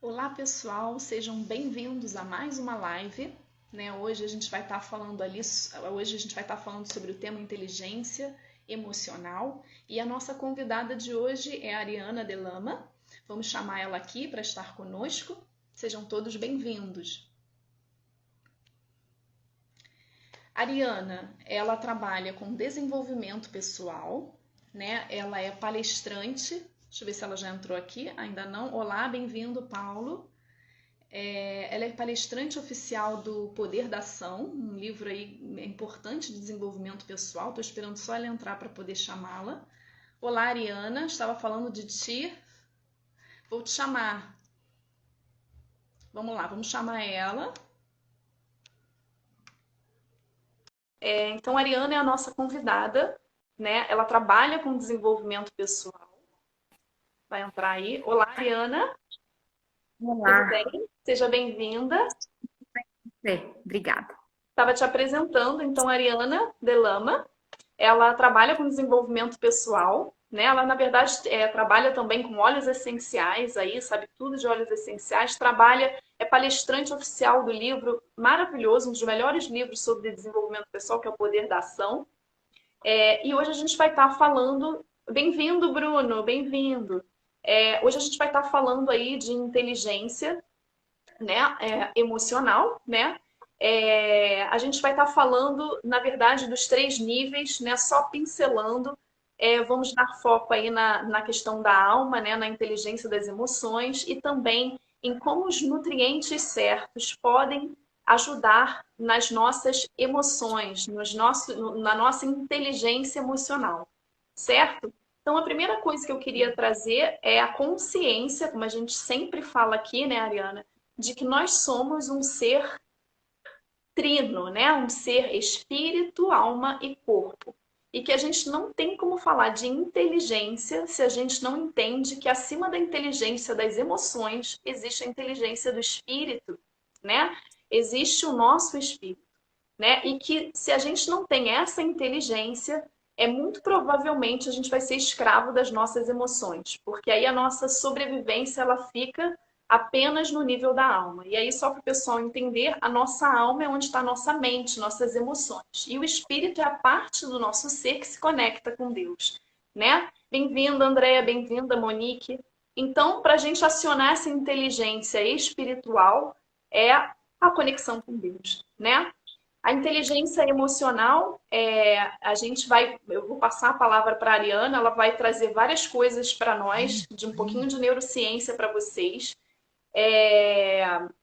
Olá pessoal, sejam bem-vindos a mais uma live. Hoje a gente vai estar falando sobre o tema inteligência emocional e a nossa convidada de hoje é a Ariana Delama. Vamos chamar ela aqui para estar conosco. Sejam todos bem-vindos. Ariana, ela trabalha com desenvolvimento pessoal, Ela é palestrante. Deixa eu ver se ela já entrou aqui. Ainda não. Olá, bem-vindo, Paulo. Ela é palestrante oficial do Poder da Ação, um livro aí importante de desenvolvimento pessoal. Estou esperando só ela entrar para poder chamá-la. Olá, Ariana. Estava falando de ti. Vou te chamar. Vamos lá, vamos chamar ela. Então, a Ariana é a nossa convidada, Ela trabalha com desenvolvimento pessoal. Vai entrar aí. Olá, Ariana. Olá. Tudo bem? Seja bem-vinda. Obrigada. Estava te apresentando, então, a Ariana Delama. Ela trabalha com desenvolvimento pessoal, Ela, na verdade, trabalha também com óleos essenciais, aí, sabe tudo de óleos essenciais. É palestrante oficial do livro maravilhoso, um dos melhores livros sobre desenvolvimento pessoal, que é o Poder da Ação. E hoje a gente vai estar falando... Bem-vindo, Bruno, bem-vindo. Hoje a gente vai estar falando aí de inteligência, emocional, a gente vai estar falando, na verdade, dos 3 níveis, só pincelando. Vamos dar foco aí na questão da alma, na inteligência das emoções e também em como os nutrientes certos podem ajudar nas nossas emoções, na nossa inteligência emocional, certo? Então, a primeira coisa que eu queria trazer é a consciência, como a gente sempre fala aqui, Ariana, de que nós somos um ser trino, Um ser espírito, alma e corpo. E que a gente não tem como falar de inteligência se a gente não entende que acima da inteligência das emoções existe a inteligência do espírito, Existe o nosso espírito, E que se a gente não tem essa inteligência, muito provavelmente a gente vai ser escravo das nossas emoções, porque aí a nossa sobrevivência ela fica apenas no nível da alma. E aí, só para o pessoal entender, a nossa alma é onde está a nossa mente, nossas emoções. E o espírito é a parte do nosso ser que se conecta com Deus, Bem-vinda, Andréia, bem-vinda, Monique. Então, para a gente acionar essa inteligência espiritual, é a conexão com Deus, A inteligência emocional, eu vou passar a palavra para a Ariana, ela vai trazer várias coisas para nós, de um pouquinho de neurociência para vocês.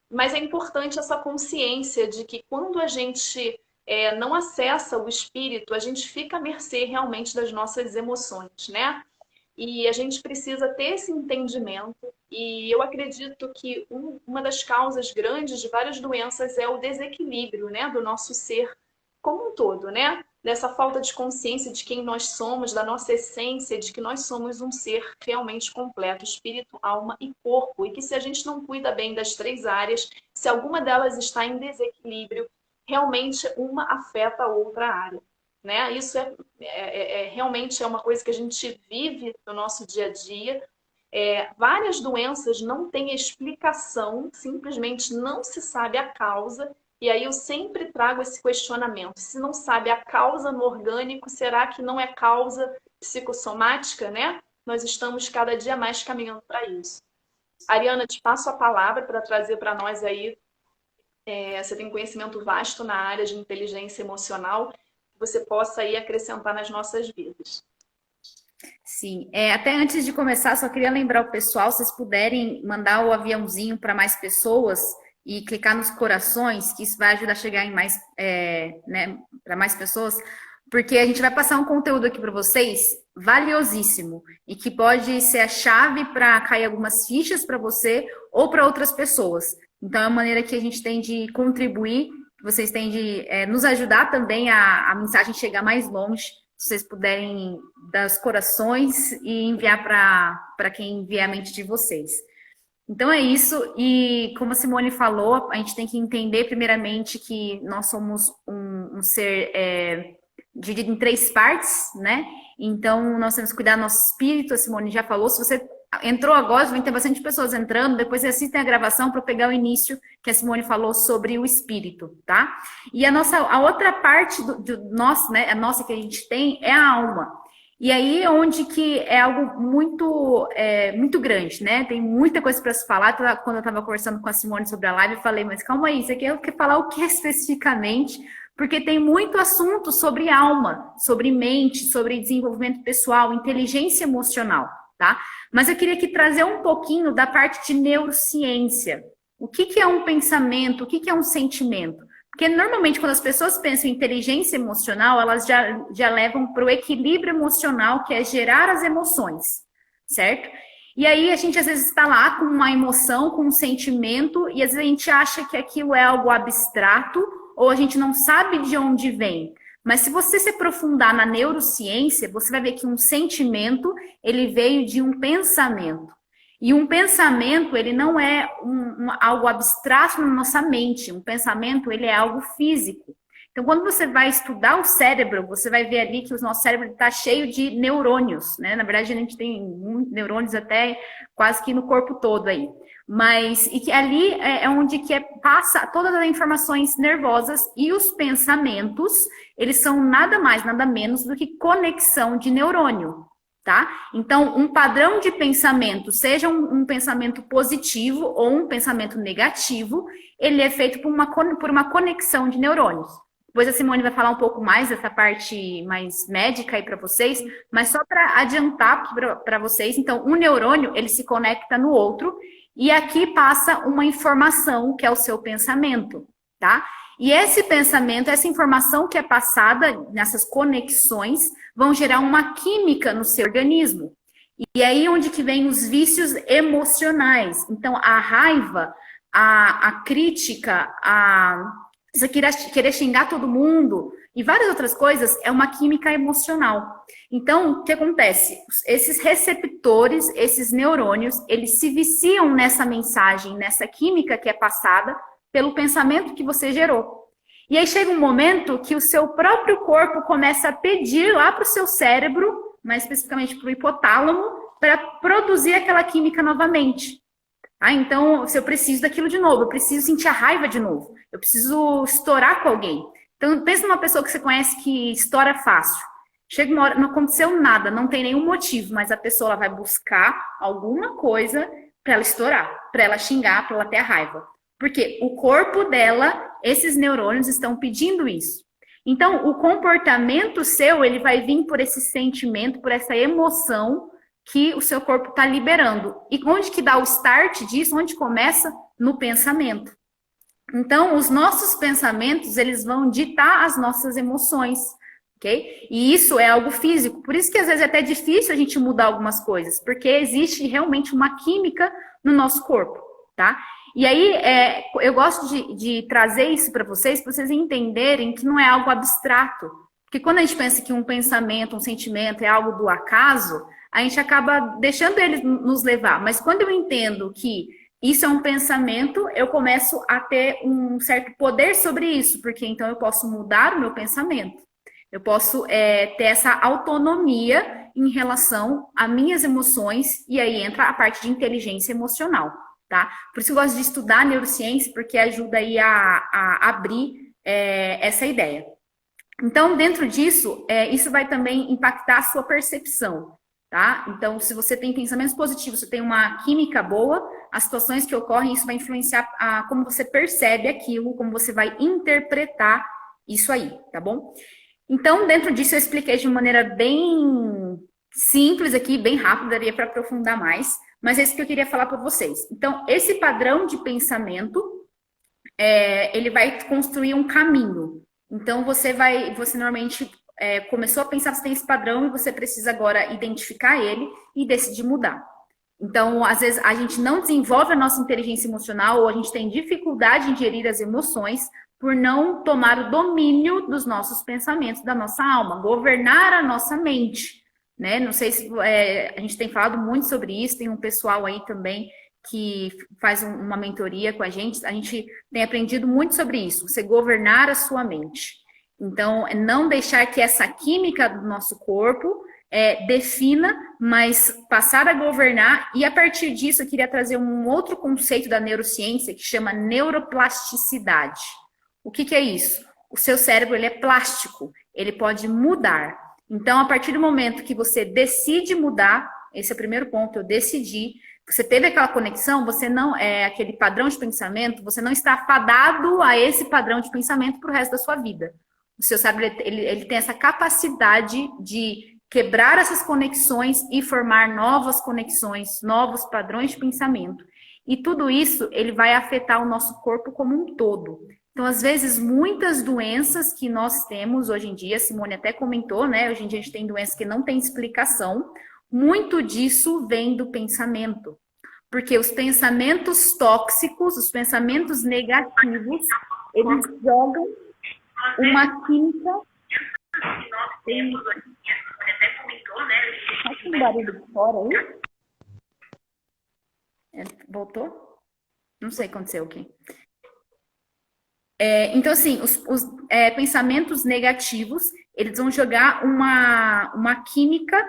Mas é importante essa consciência de que quando a gente não acessa o espírito, a gente fica à mercê realmente das nossas emoções, E a gente precisa ter esse entendimento. E eu acredito que uma das causas grandes de várias doenças é o desequilíbrio, do nosso ser como um todo, Dessa falta de consciência de quem nós somos, da nossa essência, de que nós somos um ser realmente completo, espírito, alma e corpo. E que se a gente não cuida bem das 3 áreas, se alguma delas está em desequilíbrio, realmente uma afeta a outra área. Isso realmente é uma coisa que a gente vive no nosso dia a dia. Várias doenças não têm explicação, simplesmente não se sabe a causa. E aí eu sempre trago esse questionamento. Se não sabe a causa no orgânico, será que não é causa psicossomática, Nós estamos cada dia mais caminhando para isso. Ariana, te passo a palavra para trazer para nós aí. Você tem conhecimento vasto na área de inteligência emocional, que você possa aí acrescentar nas nossas vidas. Sim, até antes de começar, só queria lembrar o pessoal, se vocês puderem mandar o aviãozinho para mais pessoas e clicar nos corações, que isso vai ajudar a chegar em mais, para mais pessoas, porque a gente vai passar um conteúdo aqui para vocês valiosíssimo e que pode ser a chave para cair algumas fichas para você ou para outras pessoas. Então, é uma maneira que a gente tem de contribuir, vocês têm de nos ajudar também a mensagem chegar mais longe. Se vocês puderem dar os corações e enviar para quem vier à mente de vocês. Então é isso, e como a Simone falou, a gente tem que entender primeiramente que nós somos um ser dividido em 3 partes, Então nós temos que cuidar do nosso espírito, a Simone já falou, se você entrou agora, vai ter bastante pessoas entrando, depois assistem a gravação para pegar o início que a Simone falou sobre o espírito, tá? E a outra parte do nosso, né, a nossa que a gente tem é a alma. E aí onde que é algo muito grande, né? Tem muita coisa para se falar. Quando eu estava conversando com a Simone sobre a live, eu falei, mas calma aí, você quer falar o que especificamente? Porque tem muito assunto sobre alma, sobre mente, sobre desenvolvimento pessoal, inteligência emocional, tá? Mas eu queria aqui trazer um pouquinho da parte de neurociência. O que é um pensamento? O que é um sentimento? Porque normalmente quando as pessoas pensam em inteligência emocional, elas já levam para o equilíbrio emocional, que é gerar as emoções, certo? E aí a gente às vezes está lá com uma emoção, com um sentimento, e às vezes a gente acha que aquilo é algo abstrato, ou a gente não sabe de onde vem. Mas se você se aprofundar na neurociência, você vai ver que um sentimento, ele veio de um pensamento. E um pensamento, ele não é algo abstrato na nossa mente. Um pensamento, ele é algo físico. Então, quando você vai estudar o cérebro, você vai ver ali que o nosso cérebro está cheio de neurônios, né? Na verdade, a gente tem neurônios até quase que no corpo todo aí. Mas, e que ali é onde passa todas as informações nervosas e os pensamentos, eles são nada mais, nada menos do que conexão de neurônio. Tá? Então, um padrão de pensamento, seja um pensamento positivo ou um pensamento negativo, ele é feito por uma conexão de neurônios. Depois a Simone vai falar um pouco mais dessa parte mais médica aí para vocês, mas só para adiantar para vocês, então, um neurônio, ele se conecta no outro, e aqui passa uma informação, que é o seu pensamento, tá? E esse pensamento, essa informação que é passada nessas conexões, vão gerar uma química no seu organismo. E aí onde que vem os vícios emocionais. Então, a raiva, a crítica, você querer xingar todo mundo e várias outras coisas, é uma química emocional. Então, o que acontece? Esses receptores, esses neurônios, eles se viciam nessa mensagem, nessa química que é passada pelo pensamento que você gerou. E aí chega um momento que o seu próprio corpo começa a pedir lá para o seu cérebro, mais especificamente para o hipotálamo, para produzir aquela química novamente. Então, se eu preciso daquilo de novo, eu preciso sentir a raiva de novo, eu preciso estourar com alguém. Então, pensa numa pessoa que você conhece que estoura fácil. Chega uma hora, não aconteceu nada, não tem nenhum motivo, mas a pessoa ela vai buscar alguma coisa para ela estourar, para ela xingar, para ela ter a raiva. Porque o corpo dela, esses neurônios estão pedindo isso. Então, o comportamento seu, ele vai vir por esse sentimento, por essa emoção que o seu corpo está liberando. E onde que dá o start disso? Onde começa? No pensamento. Então, os nossos pensamentos, eles vão ditar as nossas emoções, ok? E isso é algo físico. Por isso que às vezes é até difícil a gente mudar algumas coisas, porque existe realmente uma química no nosso corpo, tá? E aí, eu gosto de trazer isso para vocês entenderem que não é algo abstrato. Porque quando a gente pensa que um pensamento, um sentimento é algo do acaso, a gente acaba deixando ele nos levar. Mas quando eu entendo que isso é um pensamento, eu começo a ter um certo poder sobre isso, porque então eu posso mudar o meu pensamento. Eu posso ter essa autonomia em relação a minhas emoções, e aí entra a parte de inteligência emocional. Tá? Por isso eu gosto de estudar neurociência, porque ajuda aí a abrir essa ideia. Então, dentro disso, isso vai também impactar a sua percepção, tá? Então, se você tem pensamentos positivos, você tem uma química boa, as situações que ocorrem, isso vai influenciar como você percebe aquilo, como você vai interpretar isso aí, tá bom? Então, dentro disso, eu expliquei de uma maneira bem simples aqui, bem rápida, daria para aprofundar mais, mas é isso que eu queria falar para vocês. Então, esse padrão de pensamento, ele vai construir um caminho. Então, você normalmente começou a pensar que você tem esse padrão e você precisa agora identificar ele e decidir mudar. Então, às vezes, a gente não desenvolve a nossa inteligência emocional ou a gente tem dificuldade em gerir as emoções por não tomar o domínio dos nossos pensamentos, da nossa alma, governar a nossa mente. Né? Não sei se a gente tem falado muito sobre isso, tem um pessoal aí também que faz uma mentoria com a gente tem aprendido muito sobre isso, você governar a sua mente. Então, não deixar que essa química do nosso corpo defina, mas passar a governar. E a partir disso, eu queria trazer um outro conceito da neurociência que chama neuroplasticidade. O que é isso? O seu cérebro ele é plástico, ele pode mudar. Então, a partir do momento que você decide mudar, esse é o primeiro ponto, eu decidi, você teve aquela conexão, você não é aquele padrão de pensamento, você não está fadado a esse padrão de pensamento para o resto da sua vida. O seu cérebro ele tem essa capacidade de quebrar essas conexões e formar novas conexões, novos padrões de pensamento. E tudo isso ele vai afetar o nosso corpo como um todo. Então, às vezes, muitas doenças que nós temos hoje em dia, Simone até comentou, né? Hoje em dia a gente tem doenças que não têm explicação. Muito disso vem do pensamento. Porque os pensamentos tóxicos, os pensamentos negativos, eles jogam uma química. Tem um barulho de fora aí? Voltou? Não sei o que aconteceu aqui. Então, assim, os pensamentos negativos, eles vão jogar uma química,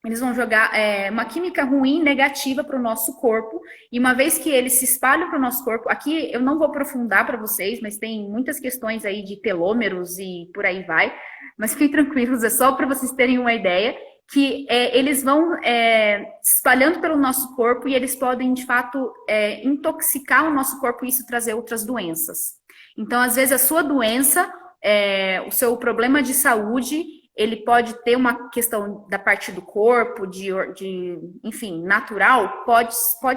eles vão jogar uma química ruim, negativa para o nosso corpo, e uma vez que eles se espalham para o nosso corpo, aqui eu não vou aprofundar para vocês, mas tem muitas questões aí de telômeros e por aí vai, mas fiquem tranquilos, é só para vocês terem uma ideia, que eles vão se espalhando pelo nosso corpo e eles podem, de fato, intoxicar o nosso corpo e isso trazer outras doenças. Então, às vezes, a sua doença, o seu problema de saúde, ele pode ter uma questão da parte do corpo, enfim, natural, pode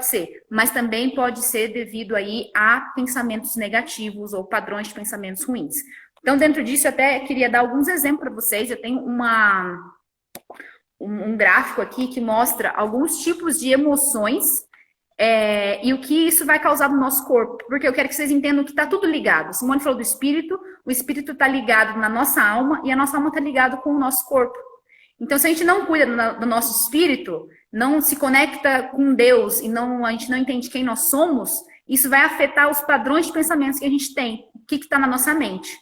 ser, mas também pode ser devido aí a pensamentos negativos ou padrões de pensamentos ruins. Então, dentro disso, eu até queria dar alguns exemplos para vocês. Eu tenho um gráfico aqui que mostra alguns tipos de emoções e o que isso vai causar no nosso corpo, porque eu quero que vocês entendam que está tudo ligado. Simone falou do espírito, o espírito está ligado na nossa alma e a nossa alma está ligada com o nosso corpo. Então, se a gente não cuida do nosso espírito, não se conecta com Deus e a gente não entende quem nós somos, isso vai afetar os padrões de pensamentos que a gente tem, o que está na nossa mente.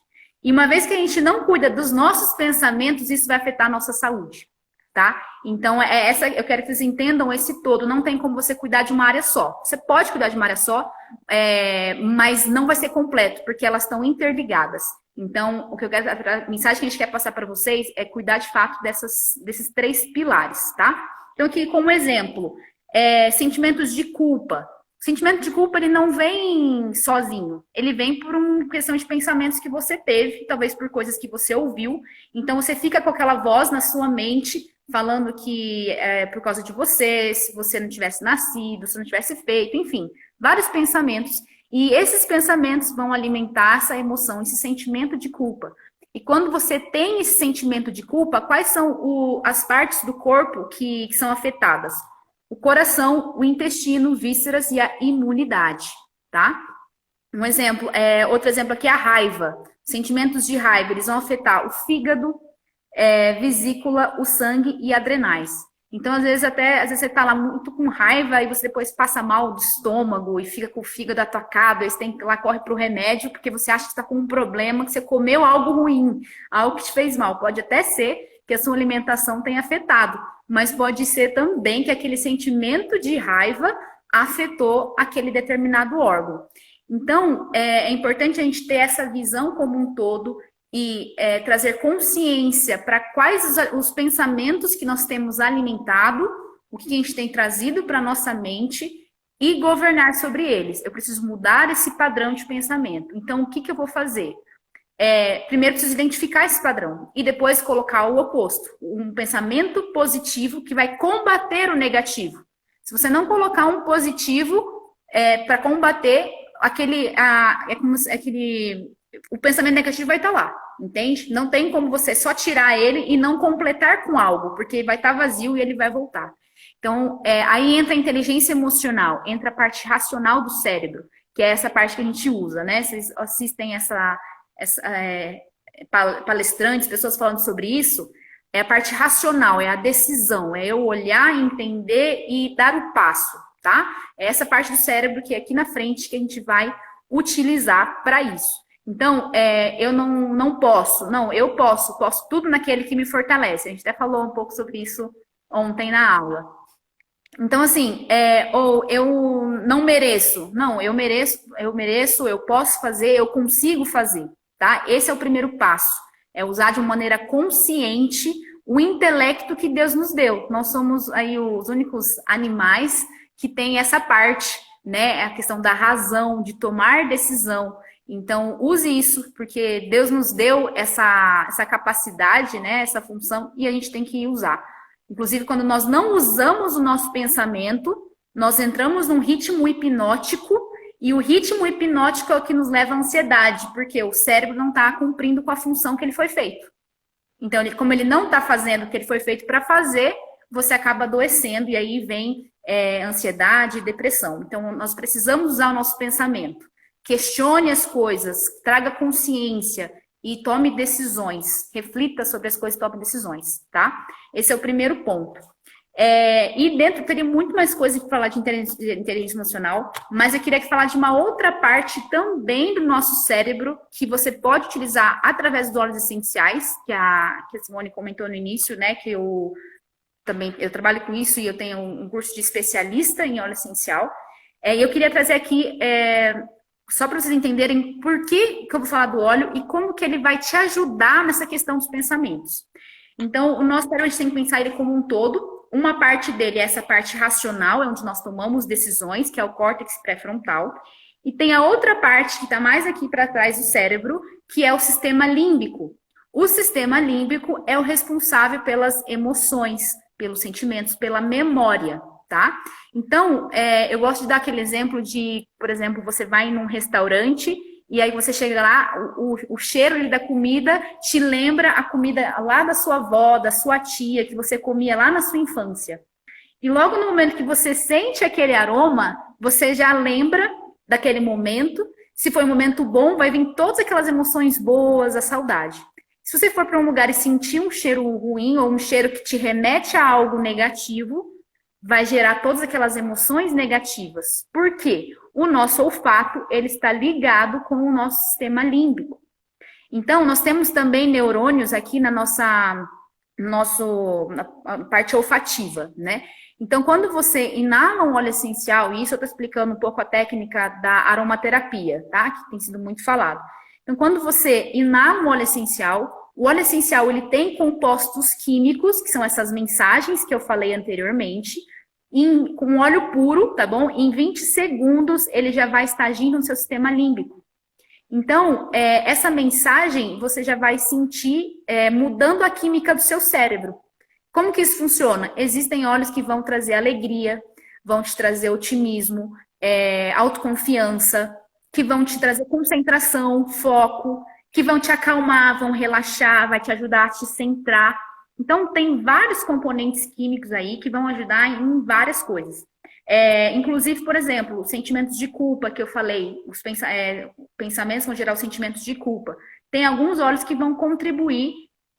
E uma vez que a gente não cuida dos nossos pensamentos, isso vai afetar a nossa saúde. Tá? Então, eu quero que vocês entendam esse todo. Não tem como você cuidar de uma área só. Você pode cuidar de uma área só, mas não vai ser completo, porque elas estão interligadas. Então, o que eu quero, a mensagem que a gente quer passar para vocês é cuidar de fato desses 3 pilares, tá? Então, aqui como exemplo, sentimentos de culpa. O sentimento de culpa, ele não vem sozinho. Ele vem por uma questão de pensamentos que você teve, talvez por coisas que você ouviu. Então, você fica com aquela voz na sua mente falando que é por causa de você, se você não tivesse nascido, se não tivesse feito, enfim, vários pensamentos. E esses pensamentos vão alimentar essa emoção, esse sentimento de culpa. E quando você tem esse sentimento de culpa, quais são as partes do corpo que são afetadas? O coração, o intestino, vísceras e a imunidade, tá? Outro exemplo aqui é a raiva. Sentimentos de raiva, eles vão afetar o fígado, vesícula, o sangue e adrenais. Então, às vezes você tá lá muito com raiva e você depois passa mal do estômago e fica com o fígado atacado, aí você tem que ir lá, corre pro remédio, porque você acha que está com um problema, que você comeu algo ruim, algo que te fez mal. Pode até ser que a sua alimentação tenha afetado, mas pode ser também que aquele sentimento de raiva afetou aquele determinado órgão. Então, é importante a gente ter essa visão como um todo e trazer consciência para quais os pensamentos que nós temos alimentado, o que a gente tem trazido para a nossa mente e governar sobre eles. Eu preciso mudar esse padrão de pensamento. Então, o que eu vou fazer? Primeiro, preciso identificar esse padrão e depois colocar o oposto. Um pensamento positivo que vai combater o negativo. Se você não colocar um positivo para combater o pensamento negativo vai estar lá, entende? Não tem como você só tirar ele e não completar com algo, porque vai estar vazio e ele vai voltar. Então, aí entra a inteligência emocional, entra a parte racional do cérebro, que é essa parte que a gente usa, né? Vocês assistem palestrantes, pessoas falando sobre isso, é a parte racional, é a decisão, é eu olhar, entender e dar o passo, tá? É essa parte do cérebro que é aqui na frente que a gente vai utilizar para isso. Então, eu não posso. Não, eu posso tudo naquele que me fortalece. A gente até falou um pouco sobre isso ontem na aula. Então, assim, ou eu não mereço. Não, eu mereço, eu posso fazer, eu consigo fazer, tá? Esse é o primeiro passo. É usar de uma maneira consciente o intelecto que Deus nos deu. Nós somos aí os únicos animais que têm essa parte, né? A questão da razão, de tomar decisão. Então, use isso, porque Deus nos deu essa capacidade, né? Essa função, e a gente tem que usar. Inclusive, quando nós não usamos o nosso pensamento, nós entramos num ritmo hipnótico, e o ritmo hipnótico é o que nos leva à ansiedade, porque o cérebro não está cumprindo com a função que ele foi feito. Então, como ele não está fazendo o que ele foi feito para fazer, você acaba adoecendo, e aí vem ansiedade e depressão. Então, nós precisamos usar o nosso pensamento. Questione as coisas, traga consciência, e tome decisões, reflita sobre as coisas e tome decisões, tá? Esse é o primeiro ponto. E dentro, teria muito mais coisa para falar de inteligência emocional, mas eu queria falar de uma outra parte também do nosso cérebro que você pode utilizar através dos óleos essenciais, que a Simone comentou no início, né? Que eu trabalho com isso e eu tenho um curso de especialista em óleo essencial. E eu queria trazer aqui só para vocês entenderem por que eu vou falar do óleo e como que ele vai te ajudar nessa questão dos pensamentos. Então, o nosso cérebro, a gente tem que pensar ele como um todo. Uma parte dele é essa parte racional, é onde nós tomamos decisões, que é o córtex pré-frontal. E tem a outra parte, que está mais aqui para trás do cérebro, que é o sistema límbico. O sistema límbico é o responsável pelas emoções, pelos sentimentos, pela memória, tá? Então, eu gosto de dar aquele exemplo de, por exemplo, você vai num restaurante e aí você chega lá, o cheiro da comida te lembra a comida lá da sua avó, da sua tia, que você comia lá na sua infância. E logo no momento que você sente aquele aroma, você já lembra daquele momento. Se foi um momento bom, vai vir todas aquelas emoções boas, a saudade. Se você for para um lugar e sentir um cheiro ruim ou um cheiro que te remete a algo negativo, vai gerar todas aquelas emoções negativas. Por quê? O nosso olfato, ele está ligado com o nosso sistema límbico. Então, nós temos também neurônios aqui na na parte olfativa, né? Então, quando você inala um óleo essencial, e isso eu estou explicando um pouco a técnica da aromaterapia, tá? Que tem sido muito falado. Então, quando você inala um óleo essencial, o óleo essencial, ele tem compostos químicos, que são essas mensagens que eu falei anteriormente, com óleo puro, tá bom? Em 20 segundos, ele já vai estar agindo no seu sistema límbico. Então, essa mensagem, você já vai sentir mudando a química do seu cérebro. Como que isso funciona? Existem óleos que vão trazer alegria, vão te trazer otimismo, autoconfiança, que vão te trazer concentração, foco, que vão te acalmar, vão relaxar, vai te ajudar a te centrar. Então, tem vários componentes químicos aí que vão ajudar em várias coisas. Inclusive, por exemplo, os sentimentos de culpa que eu falei, os pensamentos vão gerar os sentimentos de culpa. Tem alguns óleos que vão contribuir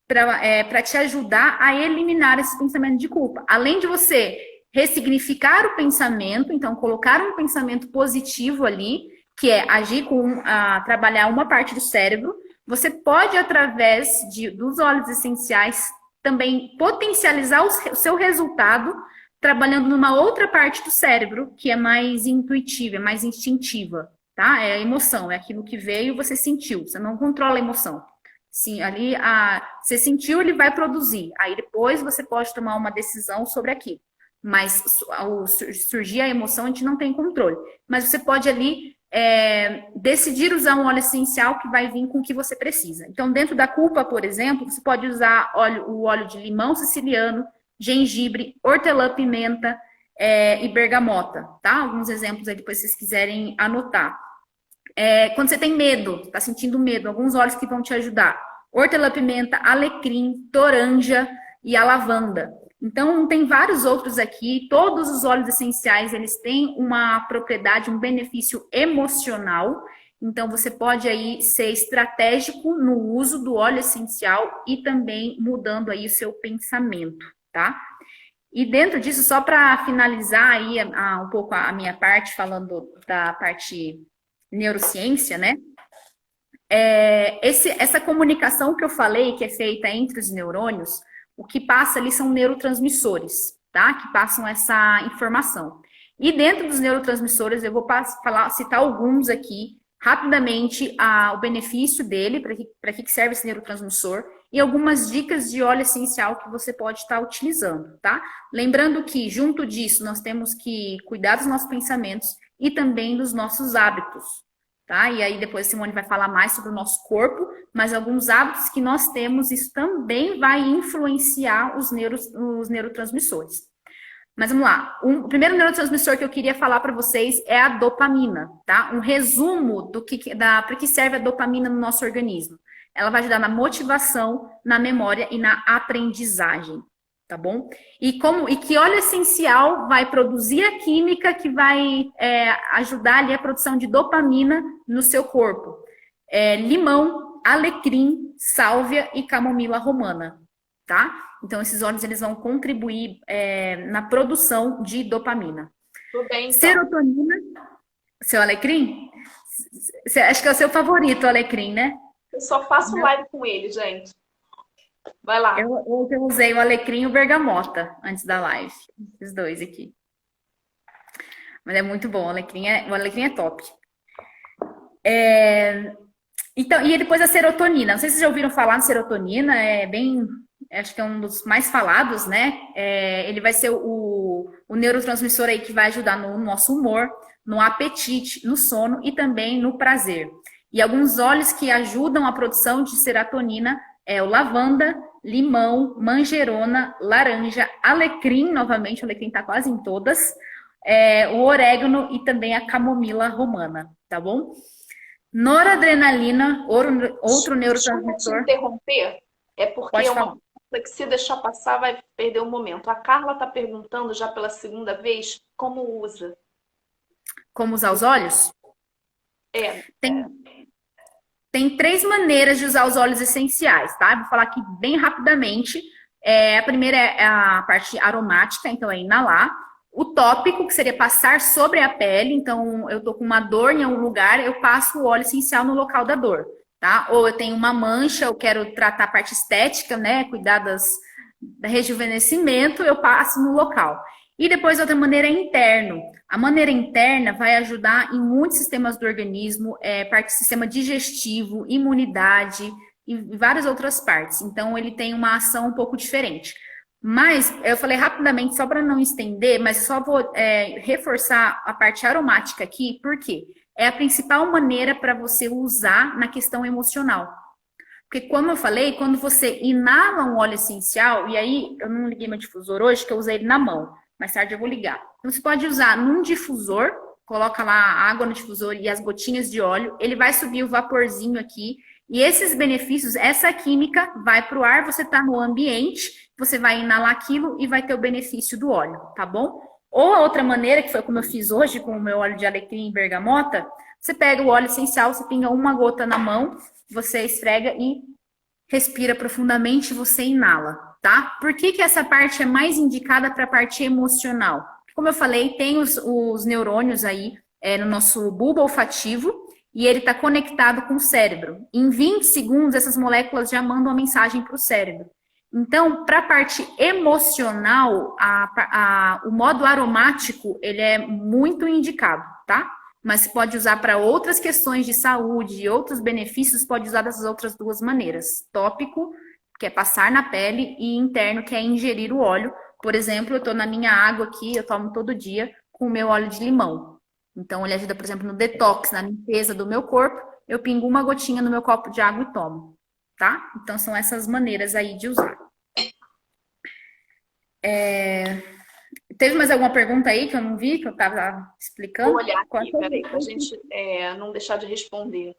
para te ajudar a eliminar esse pensamento de culpa. Além de você ressignificar o pensamento, então colocar um pensamento positivo ali, que é agir trabalhar uma parte do cérebro, você pode, através dos óleos essenciais, também potencializar o seu resultado trabalhando numa outra parte do cérebro, que é mais intuitiva, é mais instintiva, tá? É a emoção, é aquilo que veio e você sentiu, você não controla a emoção. Sim, ali você sentiu, ele vai produzir. Aí depois você pode tomar uma decisão sobre aquilo. Mas ao surgir a emoção, a gente não tem controle. Mas você pode ali decidir usar um óleo essencial que vai vir com o que você precisa. Então, dentro da culpa, por exemplo, você pode usar o óleo de limão siciliano, gengibre, hortelã-pimenta e bergamota, tá? Alguns exemplos aí depois se vocês quiserem anotar. Quando você tem medo, está sentindo medo, alguns óleos que vão te ajudar. Hortelã-pimenta, alecrim, toranja e a lavanda. Então, tem vários outros aqui. Todos os óleos essenciais, eles têm uma propriedade, um benefício emocional. Então, você pode aí ser estratégico no uso do óleo essencial e também mudando aí o seu pensamento, tá? E dentro disso, só para finalizar aí um pouco a minha parte, falando da parte neurociência, né? essa comunicação que eu falei, que é feita entre os neurônios, o que passa ali são neurotransmissores, tá? Que passam essa informação. E dentro dos neurotransmissores, eu vou citar alguns aqui, rapidamente, o benefício dele, para que serve esse neurotransmissor, e algumas dicas de óleo essencial que você pode estar utilizando, tá? Lembrando que, junto disso, nós temos que cuidar dos nossos pensamentos e também dos nossos hábitos, tá? E aí depois a Simone vai falar mais sobre o nosso corpo, mas alguns hábitos que nós temos, isso também vai influenciar os neurotransmissores. Mas vamos lá. O primeiro neurotransmissor que eu queria falar para vocês é a dopamina, tá? Um resumo para que serve a dopamina no nosso organismo. Ela vai ajudar na motivação, na memória e na aprendizagem, tá bom? E que óleo essencial vai produzir a química que vai ajudar ali a produção de dopamina no seu corpo. Limão, alecrim, sálvia e camomila romana, tá? Então, esses óleos eles vão contribuir na produção de dopamina. Tudo bem, então. Serotonina, seu alecrim? Acho que é o seu favorito, o alecrim, né? Eu só faço live com ele, gente. Vai lá. Eu usei o alecrim e o bergamota antes da live. Esses dois aqui. Mas é muito bom, o alecrim é top. Então, e depois a serotonina. Não sei se vocês já ouviram falar de serotonina, acho que é um dos mais falados, né? Ele vai ser o neurotransmissor aí que vai ajudar no nosso humor, no apetite, no sono e também no prazer. E alguns óleos que ajudam a produção de serotonina é o lavanda, limão, manjerona, laranja, alecrim, novamente, o alecrim tá quase em todas, o orégano e também a camomila romana, tá bom? Noradrenalina, outro neurotransmissor. Deixa eu te interromper, porque é uma coisa que se deixar passar vai perder o momento. A Carla está perguntando já pela segunda vez como usa. Como usar os óleos? Tem 3 maneiras de usar os óleos essenciais, tá? Vou falar aqui bem rapidamente. A primeira é a parte aromática, então é inalar. O tópico, que seria passar sobre a pele. Então, eu tô com uma dor em algum lugar, eu passo o óleo essencial no local da dor, tá? Ou eu tenho uma mancha, eu quero tratar a parte estética, né? Cuidar da rejuvenescimento, eu passo no local. E depois, outra maneira é interno. A maneira interna vai ajudar em muitos sistemas do organismo, parte do sistema digestivo, imunidade e várias outras partes. Então, ele tem uma ação um pouco diferente. Mas, eu falei rapidamente, só para não estender, mas só vou reforçar a parte aromática aqui, porque é a principal maneira para você usar na questão emocional. Porque, como eu falei, quando você inala um óleo essencial, e aí eu não liguei meu difusor hoje, que eu usei ele na mão. Mais tarde eu vou ligar. Então, você pode usar num difusor, coloca lá a água no difusor e as gotinhas de óleo, ele vai subir o vaporzinho aqui, e esses benefícios, essa química vai para o ar, você está no ambiente, você vai inalar aquilo e vai ter o benefício do óleo, tá bom? Ou a outra maneira, que foi como eu fiz hoje com o meu óleo de alecrim e bergamota, você pega o óleo essencial, você pinga uma gota na mão, você esfrega e respira profundamente, você inala, tá? Por que essa parte é mais indicada para a parte emocional? Como eu falei, tem os neurônios aí no nosso bulbo olfativo e ele está conectado com o cérebro. Em 20 segundos, essas moléculas já mandam uma mensagem para o cérebro. Então, para a parte emocional, o modo aromático, ele é muito indicado, tá? Mas você pode usar para outras questões de saúde e outros benefícios, pode usar dessas outras 2 maneiras. Tópico, que é passar na pele, e interno, que é ingerir o óleo. Por exemplo, eu estou na minha água aqui, eu tomo todo dia com o meu óleo de limão. Então, ele ajuda, por exemplo, no detox, na limpeza do meu corpo. Eu pingo uma gotinha no meu copo de água e tomo, tá? Então, são essas maneiras aí de usar. Teve mais alguma pergunta aí que eu não vi, que eu estava explicando? Vou olhar aqui, peraí, para a gente não deixar de responder.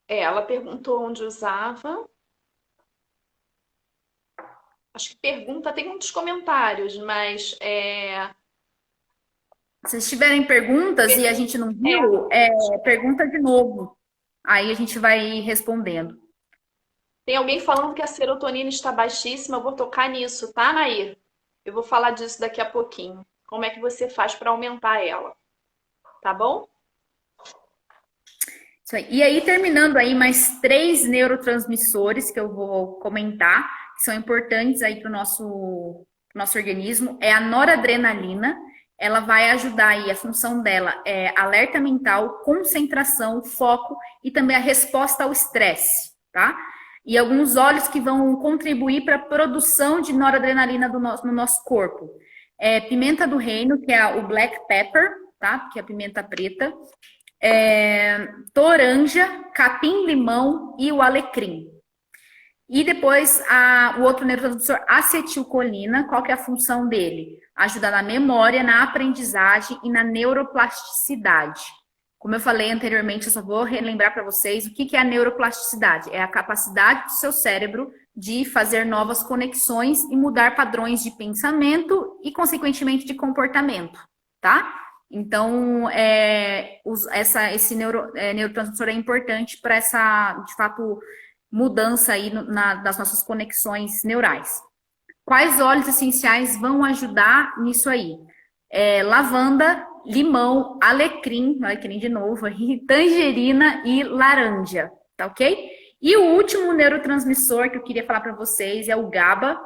Ela perguntou onde usava. Acho que pergunta, tem muitos comentários, mas... Se tiverem perguntas e a gente não viu, pergunta de novo. Aí a gente vai respondendo. Tem alguém falando que a serotonina está baixíssima. Eu vou tocar nisso, tá, Nair? Eu vou falar disso daqui a pouquinho. Como é que você faz para aumentar ela? Tá bom? Isso aí. E aí, terminando aí, mais 3 neurotransmissores que eu vou comentar, que são importantes aí para o nosso organismo, é a noradrenalina. Ela vai ajudar aí, a função dela é alerta mental, concentração, foco e também a resposta ao estresse, tá? E alguns óleos que vão contribuir para a produção de noradrenalina no nosso corpo. Pimenta do reino, que é o black pepper, tá? Que é a pimenta preta. Toranja, capim-limão e o alecrim. E depois o outro neurotransmissor, acetilcolina, qual que é a função dele? Ajudar na memória, na aprendizagem e na neuroplasticidade. Como eu falei anteriormente, eu só vou relembrar para vocês o que é a neuroplasticidade. É a capacidade do seu cérebro de fazer novas conexões e mudar padrões de pensamento e, consequentemente, de comportamento, tá? Então, esse neurotransmissor é importante para essa, de fato, mudança aí das nossas conexões neurais. Quais óleos essenciais vão ajudar nisso aí? Lavanda, limão, alecrim de novo, tangerina e laranja, tá ok? E o último neurotransmissor que eu queria falar para vocês é o GABA.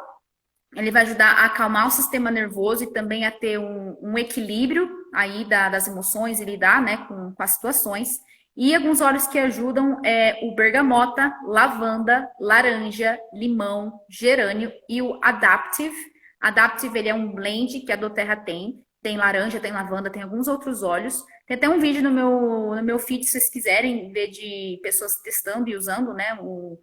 Ele vai ajudar a acalmar o sistema nervoso e também a ter um equilíbrio aí das emoções e lidar, né, com as situações. E alguns óleos que ajudam o bergamota, lavanda, laranja, limão, gerânio e o Adaptive. Adaptive, ele é um blend que a doTERRA tem. Tem laranja, tem lavanda, tem alguns outros óleos. Tem até um vídeo no meu feed, se vocês quiserem ver, de pessoas testando e usando, né, no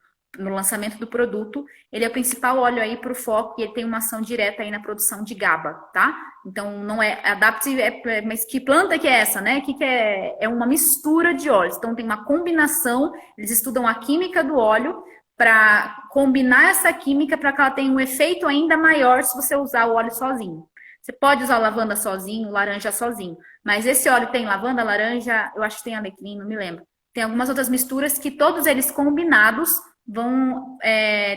lançamento do produto. Ele é o principal óleo aí para o foco e ele tem uma ação direta aí na produção de GABA, tá? Então, não é Adaptive, mas que planta que é essa, né? Que é uma mistura de óleos. Então, tem uma combinação, eles estudam a química do óleo para combinar essa química para que ela tenha um efeito ainda maior se você usar o óleo sozinho. Você pode usar lavanda sozinho, laranja sozinho, mas esse óleo tem lavanda, laranja, eu acho que tem alecrim, não me lembro. Tem algumas outras misturas que todos eles combinados vão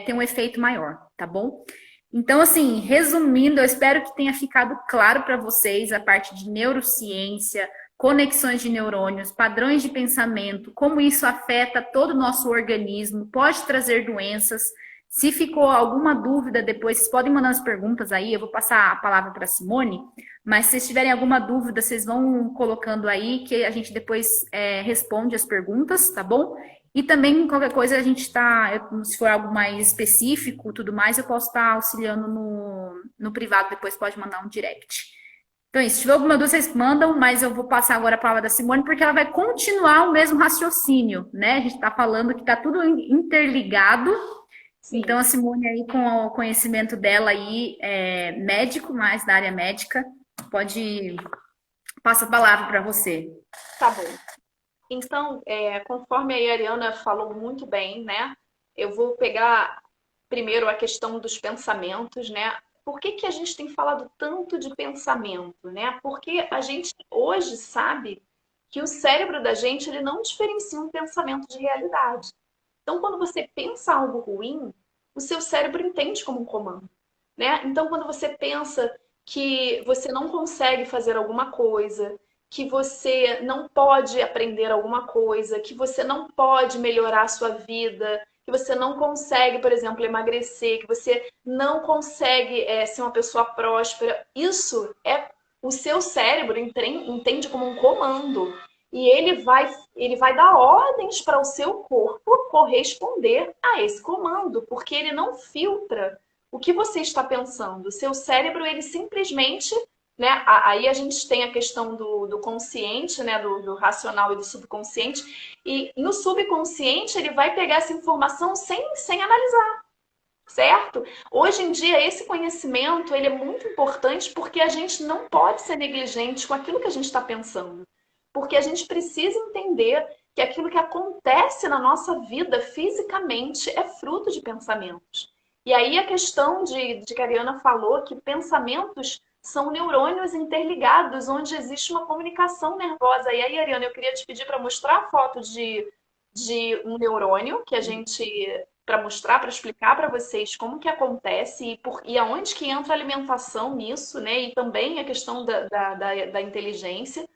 ter um efeito maior, tá bom? Então, assim, resumindo, eu espero que tenha ficado claro para vocês a parte de neurociência, conexões de neurônios, padrões de pensamento, como isso afeta todo o nosso organismo, pode trazer doenças. Se ficou alguma dúvida depois, vocês podem mandar as perguntas aí, eu vou passar a palavra para a Simone, mas se vocês tiverem alguma dúvida, vocês vão colocando aí, que a gente depois responde as perguntas, tá bom? E também, qualquer coisa, a gente se for algo mais específico, tudo mais, eu posso estar auxiliando no privado, depois pode mandar um direct. Então, se tiver alguma dúvida, vocês mandam, mas eu vou passar agora a palavra da Simone, porque ela vai continuar o mesmo raciocínio, né? A gente está falando que está tudo interligado. Sim. Então, a Simone aí, com o conhecimento dela aí, médico, mais da área médica, passa a palavra para você. Tá bom. Então, conforme a Ariana falou muito bem, né? Eu vou pegar primeiro a questão dos pensamentos, né? Por que a gente tem falado tanto de pensamento, né? Porque a gente hoje sabe que o cérebro da gente, ele não diferencia um pensamento de realidade. Então, quando você pensa algo ruim, o seu cérebro entende como um comando, né? Então, quando você pensa que você não consegue fazer alguma coisa, que você não pode aprender alguma coisa, que você não pode melhorar a sua vida, que você não consegue, por exemplo, emagrecer, que você não consegue ser uma pessoa próspera, isso o seu cérebro entende como um comando. E ele vai dar ordens para o seu corpo corresponder a esse comando, porque ele não filtra o que você está pensando. O seu cérebro, ele simplesmente, né? Aí a gente tem a questão do consciente, né? Do racional e do subconsciente. E no subconsciente, ele vai pegar essa informação sem analisar. Certo? Hoje em dia, esse conhecimento ele é muito importante porque a gente não pode ser negligente com aquilo que a gente está pensando. Porque a gente precisa entender que aquilo que acontece na nossa vida fisicamente é fruto de pensamentos. E aí a questão de que a Ariana falou que pensamentos são neurônios interligados, onde existe uma comunicação nervosa. E aí, Ariana, eu queria te pedir para mostrar a foto de um neurônio que a gente... para mostrar, para explicar para vocês como que acontece e aonde que entra a alimentação nisso, né? E também a questão da inteligência.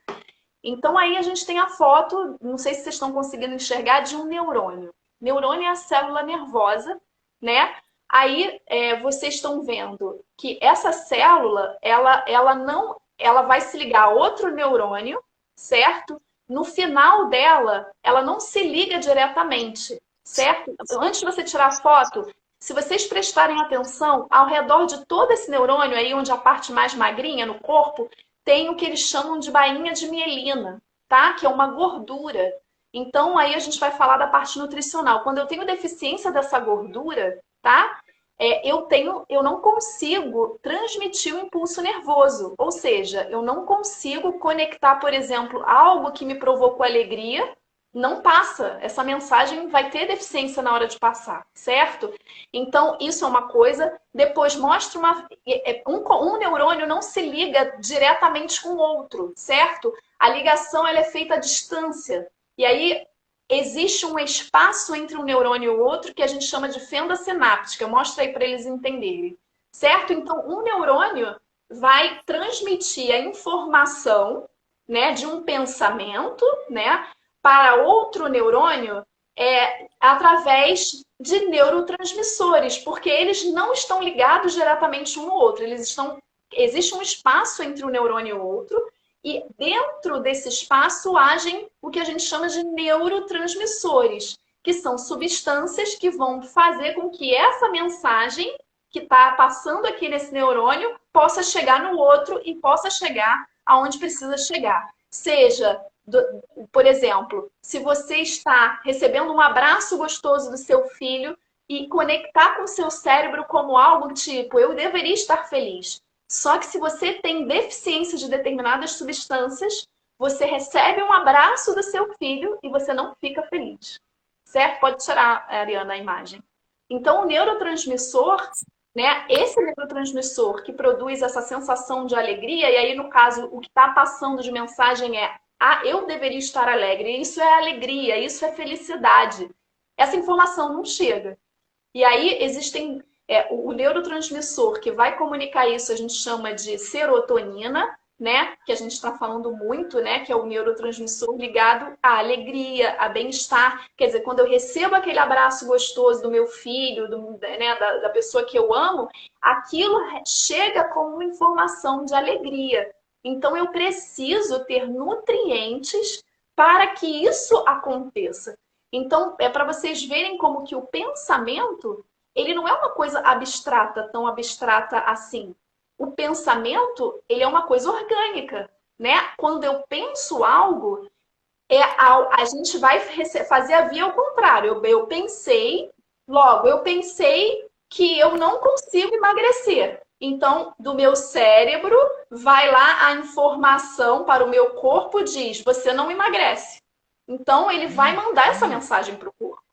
Então aí a gente tem a foto, não sei se vocês estão conseguindo enxergar, de um neurônio. Neurônio é a célula nervosa, né? Aí vocês estão vendo que essa célula, ela não, ela vai se ligar a outro neurônio, certo? No final dela, ela não se liga diretamente, certo? Antes de você tirar a foto, se vocês prestarem atenção, ao redor de todo esse neurônio, aí onde a parte mais magrinha no corpo, tem o que eles chamam de bainha de mielina, tá? Que é uma gordura. Então, aí a gente vai falar da parte nutricional. Quando eu tenho deficiência dessa gordura, tá? Eu não consigo transmitir o impulso nervoso. Ou seja, eu não consigo conectar, por exemplo, algo que me provocou alegria, não passa. Essa mensagem vai ter deficiência na hora de passar, certo? Então, isso é uma coisa. Depois mostra um neurônio não se liga diretamente com o outro, certo? A ligação ela é feita à distância. E aí existe um espaço entre um neurônio e o outro que a gente chama de fenda sináptica. Mostra aí para eles entenderem, certo? Então, um neurônio vai transmitir a informação, né, de um pensamento, né, para outro neurônio através de neurotransmissores, porque eles não estão ligados diretamente um no outro. Existe um espaço entre um neurônio e o outro, e dentro desse espaço agem o que a gente chama de neurotransmissores, que são substâncias que vão fazer com que essa mensagem que está passando aqui nesse neurônio possa chegar no outro e possa chegar aonde precisa chegar. Seja, por exemplo, se você está recebendo um abraço gostoso do seu filho e conectar com o seu cérebro como algo tipo, eu deveria estar feliz. Só que se você tem deficiência de determinadas substâncias, você recebe um abraço do seu filho e você não fica feliz. Certo? Pode tirar, Ariana, a imagem. Então, o neurotransmissor, né, esse neurotransmissor que produz essa sensação de alegria, e aí, no caso, o que está passando de mensagem é eu deveria estar alegre. Isso é alegria, isso é felicidade. Essa informação não chega. E aí existem o neurotransmissor que vai comunicar isso, a gente chama de serotonina, né? Que a gente está falando muito, né? Que é o neurotransmissor ligado à alegria, a bem-estar. Quer dizer, quando eu recebo aquele abraço gostoso do meu filho, né, da pessoa que eu amo, aquilo chega como informação de alegria. Então, eu preciso ter nutrientes para que isso aconteça. Então, é para vocês verem como que o pensamento, ele não é uma coisa abstrata, tão abstrata assim. O pensamento, ele é uma coisa orgânica, né? Quando eu penso algo, a gente vai fazer a via ao contrário. Eu pensei, logo, eu pensei que eu não consigo emagrecer. Então, do meu cérebro, vai lá a informação para o meu corpo, diz, você não emagrece. Então, ele vai mandar essa mensagem para o corpo.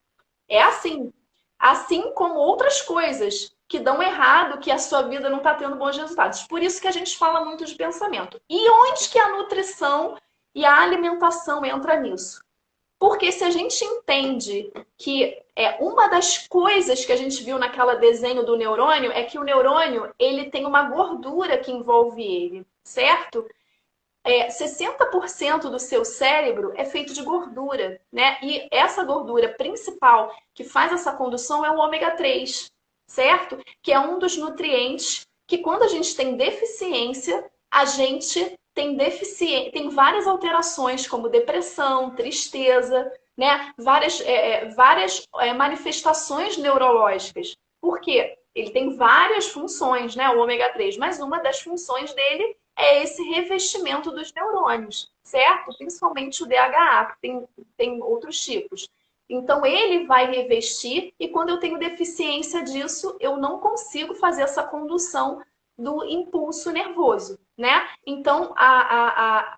É assim. Assim como outras coisas que dão errado, que a sua vida não está tendo bons resultados. Por isso que a gente fala muito de pensamento. E onde que a nutrição e a alimentação entra nisso? Porque se a gente entende que uma das coisas que a gente viu naquela desenho do neurônio é que o neurônio ele tem uma gordura que envolve ele, certo? 60% do seu cérebro é feito de gordura, né? E essa gordura principal que faz essa condução é o ômega 3, certo? Que é um dos nutrientes que quando a gente tem deficiência, a gente tem várias alterações, como depressão, tristeza, né? Várias manifestações neurológicas. Por quê? Ele tem várias funções, né? O ômega 3, mas uma das funções dele é esse revestimento dos neurônios, certo? Principalmente o DHA, que tem outros tipos. Então, ele vai revestir e quando eu tenho deficiência disso, eu não consigo fazer essa condução do impulso nervoso, né? Então,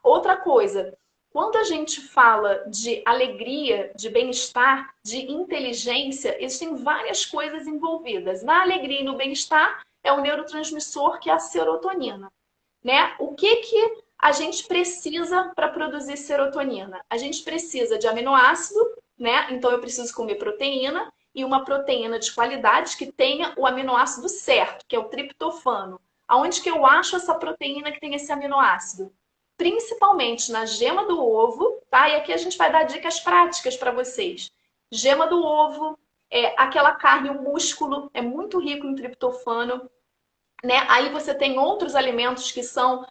outra coisa, quando a gente fala de alegria, de bem-estar, de inteligência, existem várias coisas envolvidas. Na alegria e no bem-estar é o neurotransmissor que é a serotonina. Né? O que a gente precisa para produzir serotonina? A gente precisa de aminoácido, né? Então eu preciso comer proteína e uma proteína de qualidade que tenha o aminoácido certo, que é o triptofano. Aonde que eu acho essa proteína que tem esse aminoácido? principalmente na gema do ovo, tá? E aqui a gente vai dar dicas práticas para vocês. Gema do ovo, aquela carne, o músculo, é muito rico em triptofano, né? Aí você tem outros alimentos que são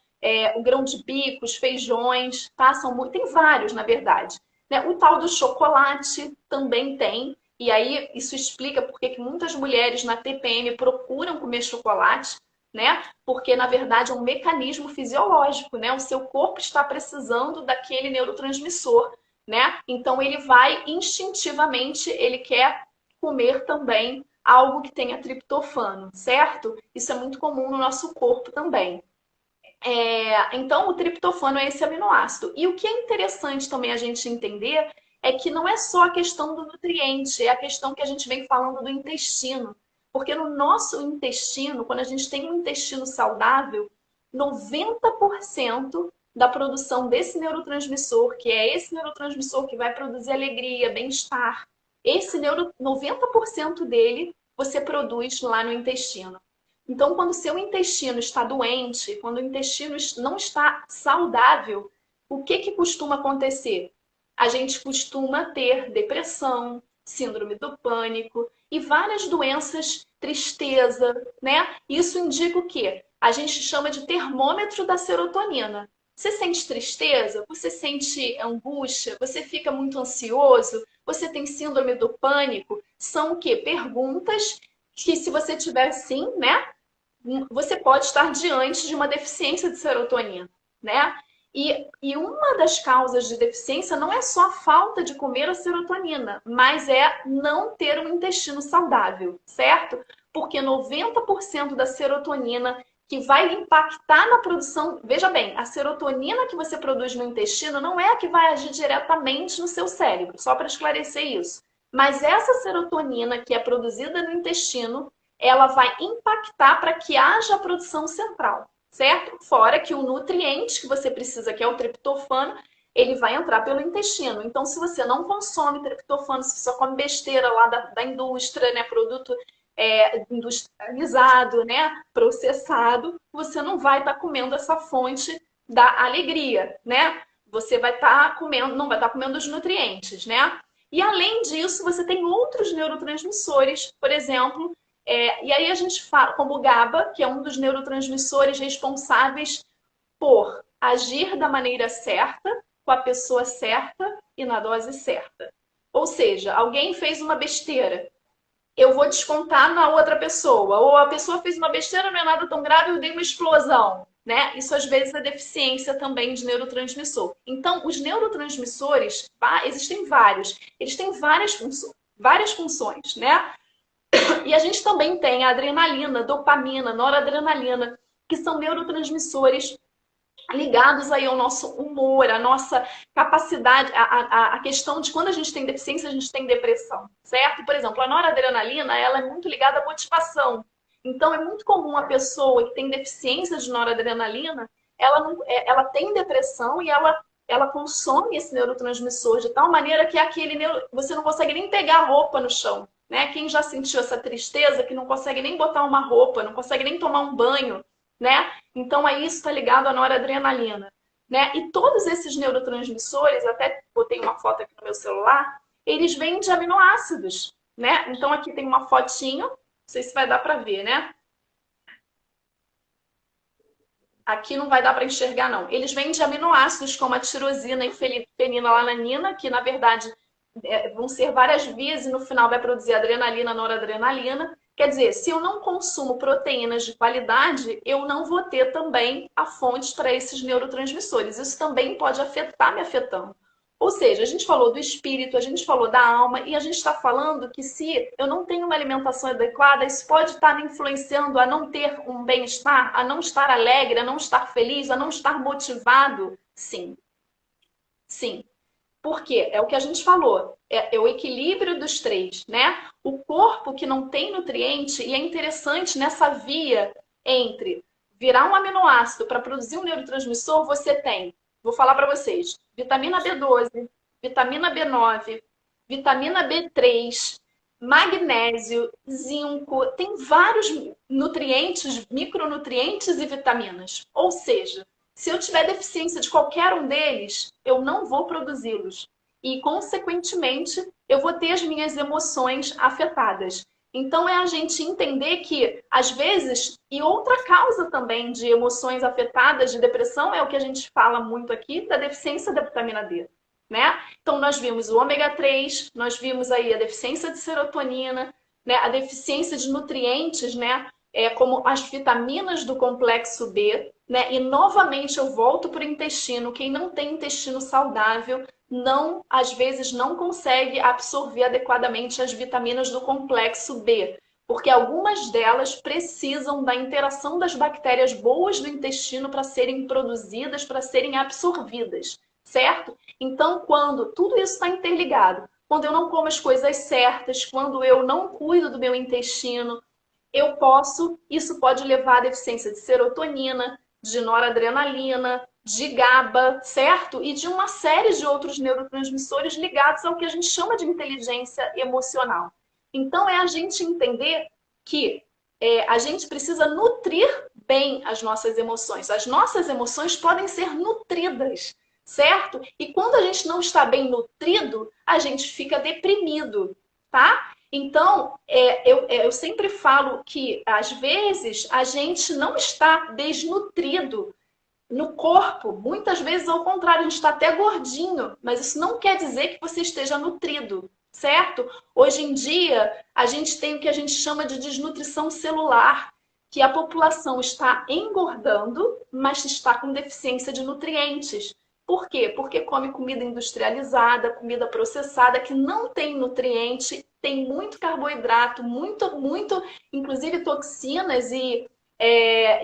o grão de bico, os feijões, tá? Tem vários, na verdade. Né? O tal do chocolate também tem. E aí isso explica porque que muitas mulheres na TPM procuram comer chocolate, né? Porque, na verdade, é um mecanismo fisiológico, né? O seu corpo está precisando daquele neurotransmissor, né? Então, ele vai instintivamente, ele quer comer também algo que tenha triptofano, certo? Isso é muito comum no nosso corpo também. Então, o triptofano é esse aminoácido. E o que é interessante também a gente entender é que não é só a questão do nutriente, é a questão que a gente vem falando do intestino. Porque no nosso intestino, quando a gente tem um intestino saudável, 90% da produção desse neurotransmissor, que é esse neurotransmissor que vai produzir alegria, bem-estar, 90% dele você produz lá no intestino. Então, quando o seu intestino está doente, quando o intestino não está saudável, o que costuma acontecer? A gente costuma ter depressão, síndrome do pânico e várias doenças, tristeza, né? Isso indica o quê? A gente chama de termômetro da serotonina. Você sente tristeza? Você sente angústia? Você fica muito ansioso? Você tem síndrome do pânico? São o quê? Perguntas que, se você tiver sim, né? Você pode estar diante de uma deficiência de serotonina, né? E uma das causas de deficiência não é só a falta de comer a serotonina, mas é não ter um intestino saudável, certo? Porque 90% da serotonina que vai impactar na produção... Veja bem, a serotonina que você produz no intestino não é a que vai agir diretamente no seu cérebro, só para esclarecer isso. Mas essa serotonina que é produzida no intestino, ela vai impactar para que haja a produção central, certo? Fora que o nutriente que você precisa, que é o triptofano, ele vai entrar pelo intestino. Então, se você não consome triptofano, se você só come besteira lá da indústria, né, produto industrializado, né, processado, você não vai estar comendo essa fonte da alegria, né? Você vai estar comendo, não vai estar comendo os nutrientes, né? E além disso, você tem outros neurotransmissores, por exemplo, e aí a gente fala, como o GABA, que é um dos neurotransmissores responsáveis por agir da maneira certa, com a pessoa certa e na dose certa. Ou seja, alguém fez uma besteira, eu vou descontar na outra pessoa. Ou a pessoa fez uma besteira, não é nada tão grave, eu dei uma explosão, né? Isso às vezes é deficiência também de neurotransmissor. Então, os neurotransmissores, existem vários, eles têm várias funções, né? E a gente também tem a adrenalina, dopamina, noradrenalina, que são neurotransmissores ligados aí ao nosso humor, à nossa capacidade, a questão de quando a gente tem deficiência, a gente tem depressão, certo? Por exemplo, a noradrenalina, ela é muito ligada à motivação. Então, é muito comum a pessoa que tem deficiência de noradrenalina, ela tem depressão e ela consome esse neurotransmissor de tal maneira que você não consegue nem pegar a roupa no chão, né? Quem já sentiu essa tristeza que não consegue nem botar uma roupa, não consegue nem tomar um banho, né? Então, aí isso está ligado à noradrenalina, né? E todos esses neurotransmissores, até botei uma foto aqui no meu celular, eles vêm de aminoácidos, né? Então, aqui tem uma fotinho, não sei se vai dar para ver, né? Aqui não vai dar para enxergar, não. Eles vêm de aminoácidos como a tirosina e fenilalanina, que, na verdade, vão ser várias vias e no final vai produzir adrenalina, noradrenalina. Quer dizer, se eu não consumo proteínas de qualidade, eu não vou ter também a fonte para esses neurotransmissores. Isso também pode afetar me afetando. Ou seja, a gente falou do espírito, a gente falou da alma e a gente está falando que se eu não tenho uma alimentação adequada, isso pode estar me influenciando a não ter um bem-estar, a não estar alegre, a não estar feliz, a não estar motivado? Sim. Sim. Por quê? É o que a gente falou, é o equilíbrio dos três, né? O corpo que não tem nutriente, e é interessante nessa via entre virar um aminoácido para produzir um neurotransmissor, você tem, vou falar para vocês, vitamina B12, vitamina B9, vitamina B3, magnésio, zinco, tem vários nutrientes, micronutrientes e vitaminas. Ou seja, Se eu tiver deficiência de qualquer um deles, eu não vou produzi-los. E, consequentemente, eu vou ter as minhas emoções afetadas. Então, é a gente entender que, às vezes, e outra causa também de emoções afetadas, de depressão, é o que a gente fala muito aqui, da deficiência da vitamina D, né? Então, nós vimos o ômega 3, nós vimos aí a deficiência de serotonina, né? A deficiência de nutrientes, né? Como as vitaminas do complexo B, né? E, novamente, eu volto para o intestino. Quem não tem intestino saudável não, às vezes, não consegue absorver adequadamente as vitaminas do complexo B, porque algumas delas precisam da interação das bactérias boas do intestino para serem produzidas, para serem absorvidas, certo? Então, quando tudo isso está interligado, quando eu não como as coisas certas, quando eu não cuido do meu intestino, isso pode levar à deficiência de serotonina, de noradrenalina, de GABA, certo? E de uma série de outros neurotransmissores ligados ao que a gente chama de inteligência emocional. Então, é a gente entender que a gente precisa nutrir bem as nossas emoções. As nossas emoções podem ser nutridas, certo? E quando a gente não está bem nutrido, a gente fica deprimido, tá? Então, eu sempre falo que, às vezes, a gente não está desnutrido no corpo. Muitas vezes, ao contrário, a gente está até gordinho, mas isso não quer dizer que você esteja nutrido, certo? Hoje em dia, a gente tem o que a gente chama de desnutrição celular, que a população está engordando, mas está com deficiência de nutrientes. Por quê? Porque come comida industrializada, comida processada, que não tem nutriente, tem muito carboidrato, muito, inclusive toxinas e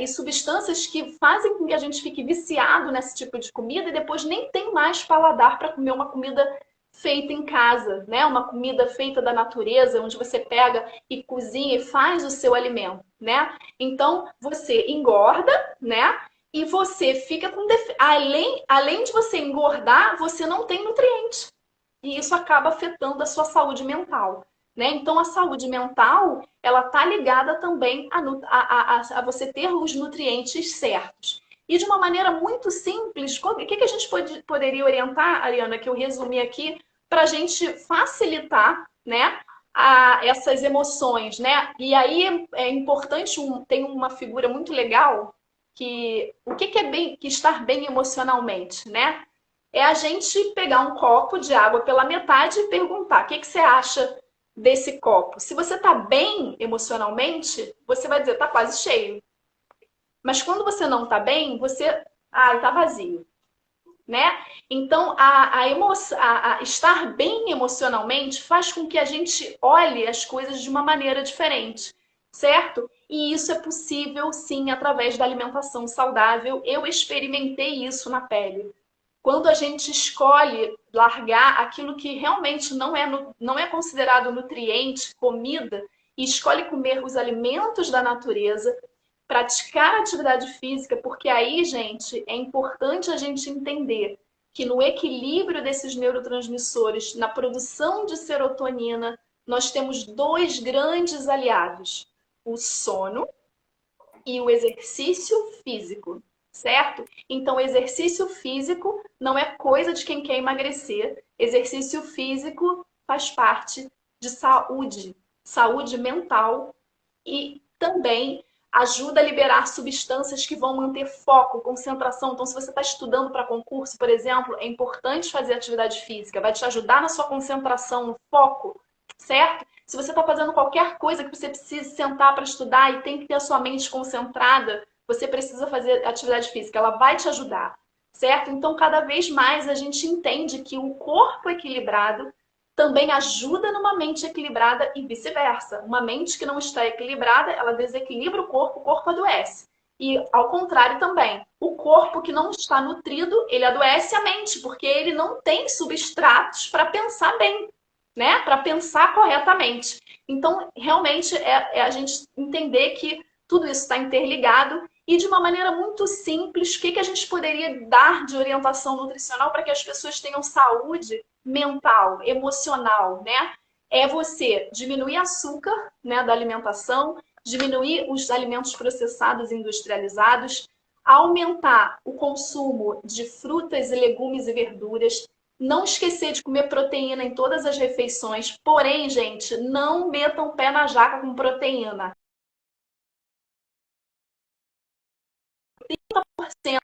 substâncias que fazem com que a gente fique viciado nesse tipo de comida e depois nem tem mais paladar para comer uma comida feita em casa, né? Uma comida feita da natureza, onde você pega e cozinha e faz o seu alimento, né? Então, você engorda, né? E você fica com além de você engordar, você não tem nutrientes. E isso acaba afetando a sua saúde mental, né? Então, a saúde mental, ela tá ligada também a você ter os nutrientes certos. E de uma maneira muito simples, o que a gente poderia orientar, Ariana, que eu resumi aqui, para a gente facilitar, né, essas emoções, né? E aí é importante, tem uma figura muito legal, que o que é que estar bem emocionalmente, né? É a gente pegar um copo de água pela metade e perguntar: o que você acha desse copo? Se você está bem emocionalmente, você vai dizer: está quase cheio. Mas quando você não está bem, você, está vazio, né? Então, estar bem emocionalmente faz com que a gente olhe as coisas de uma maneira diferente, certo? E isso é possível, sim, através da alimentação saudável. Eu experimentei isso na pele. Quando a gente escolhe largar aquilo que realmente não é considerado nutriente, comida, e escolhe comer os alimentos da natureza, praticar atividade física, porque aí, gente, é importante a gente entender que no equilíbrio desses neurotransmissores, na produção de serotonina, nós temos dois grandes aliados: o sono e o exercício físico, certo? Então, exercício físico não é coisa de quem quer emagrecer. Exercício físico faz parte de saúde mental e também ajuda a liberar substâncias que vão manter foco, concentração. Então, se você está estudando para concurso, por exemplo, é importante fazer atividade física, vai te ajudar na sua concentração, no foco, certo? Se você está fazendo qualquer coisa que você precise sentar para estudar e tem que ter a sua mente concentrada, você precisa fazer atividade física, ela vai te ajudar, certo? Então, cada vez mais a gente entende que o corpo equilibrado também ajuda numa mente equilibrada e vice-versa. Uma mente que não está equilibrada, ela desequilibra o corpo adoece. E ao contrário também, o corpo que não está nutrido, ele adoece a mente, porque ele não tem substratos para pensar bem, né? Para pensar corretamente. Então, realmente, é a gente entender que tudo isso está interligado e de uma maneira muito simples, o que a gente poderia dar de orientação nutricional para que as pessoas tenham saúde mental, emocional, né? É você diminuir açúcar, né, da alimentação, diminuir os alimentos processados e industrializados, aumentar o consumo de frutas e legumes e verduras, não esquecer de comer proteína em todas as refeições, porém, gente, não metam o pé na jaca com proteína. 30%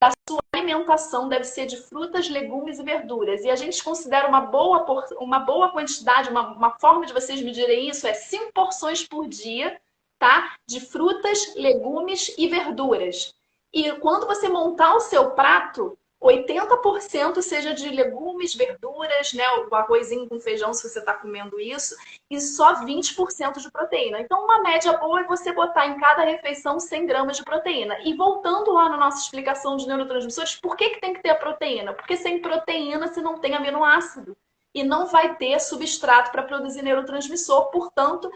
da sua alimentação deve ser de frutas, legumes e verduras. E a gente considera uma boa quantidade, uma forma de vocês medirem isso é 5 porções por dia, tá? De frutas, legumes e verduras. E quando você montar o seu prato, 80% seja de legumes, verduras, né? O arrozinho com feijão, se você está comendo isso, e só 20% de proteína. Então, uma média boa é você botar em cada refeição 100 gramas de proteína. E voltando lá na nossa explicação de neurotransmissores, por que tem que ter a proteína? Porque sem proteína você não tem aminoácido e não vai ter substrato para produzir neurotransmissor, portanto,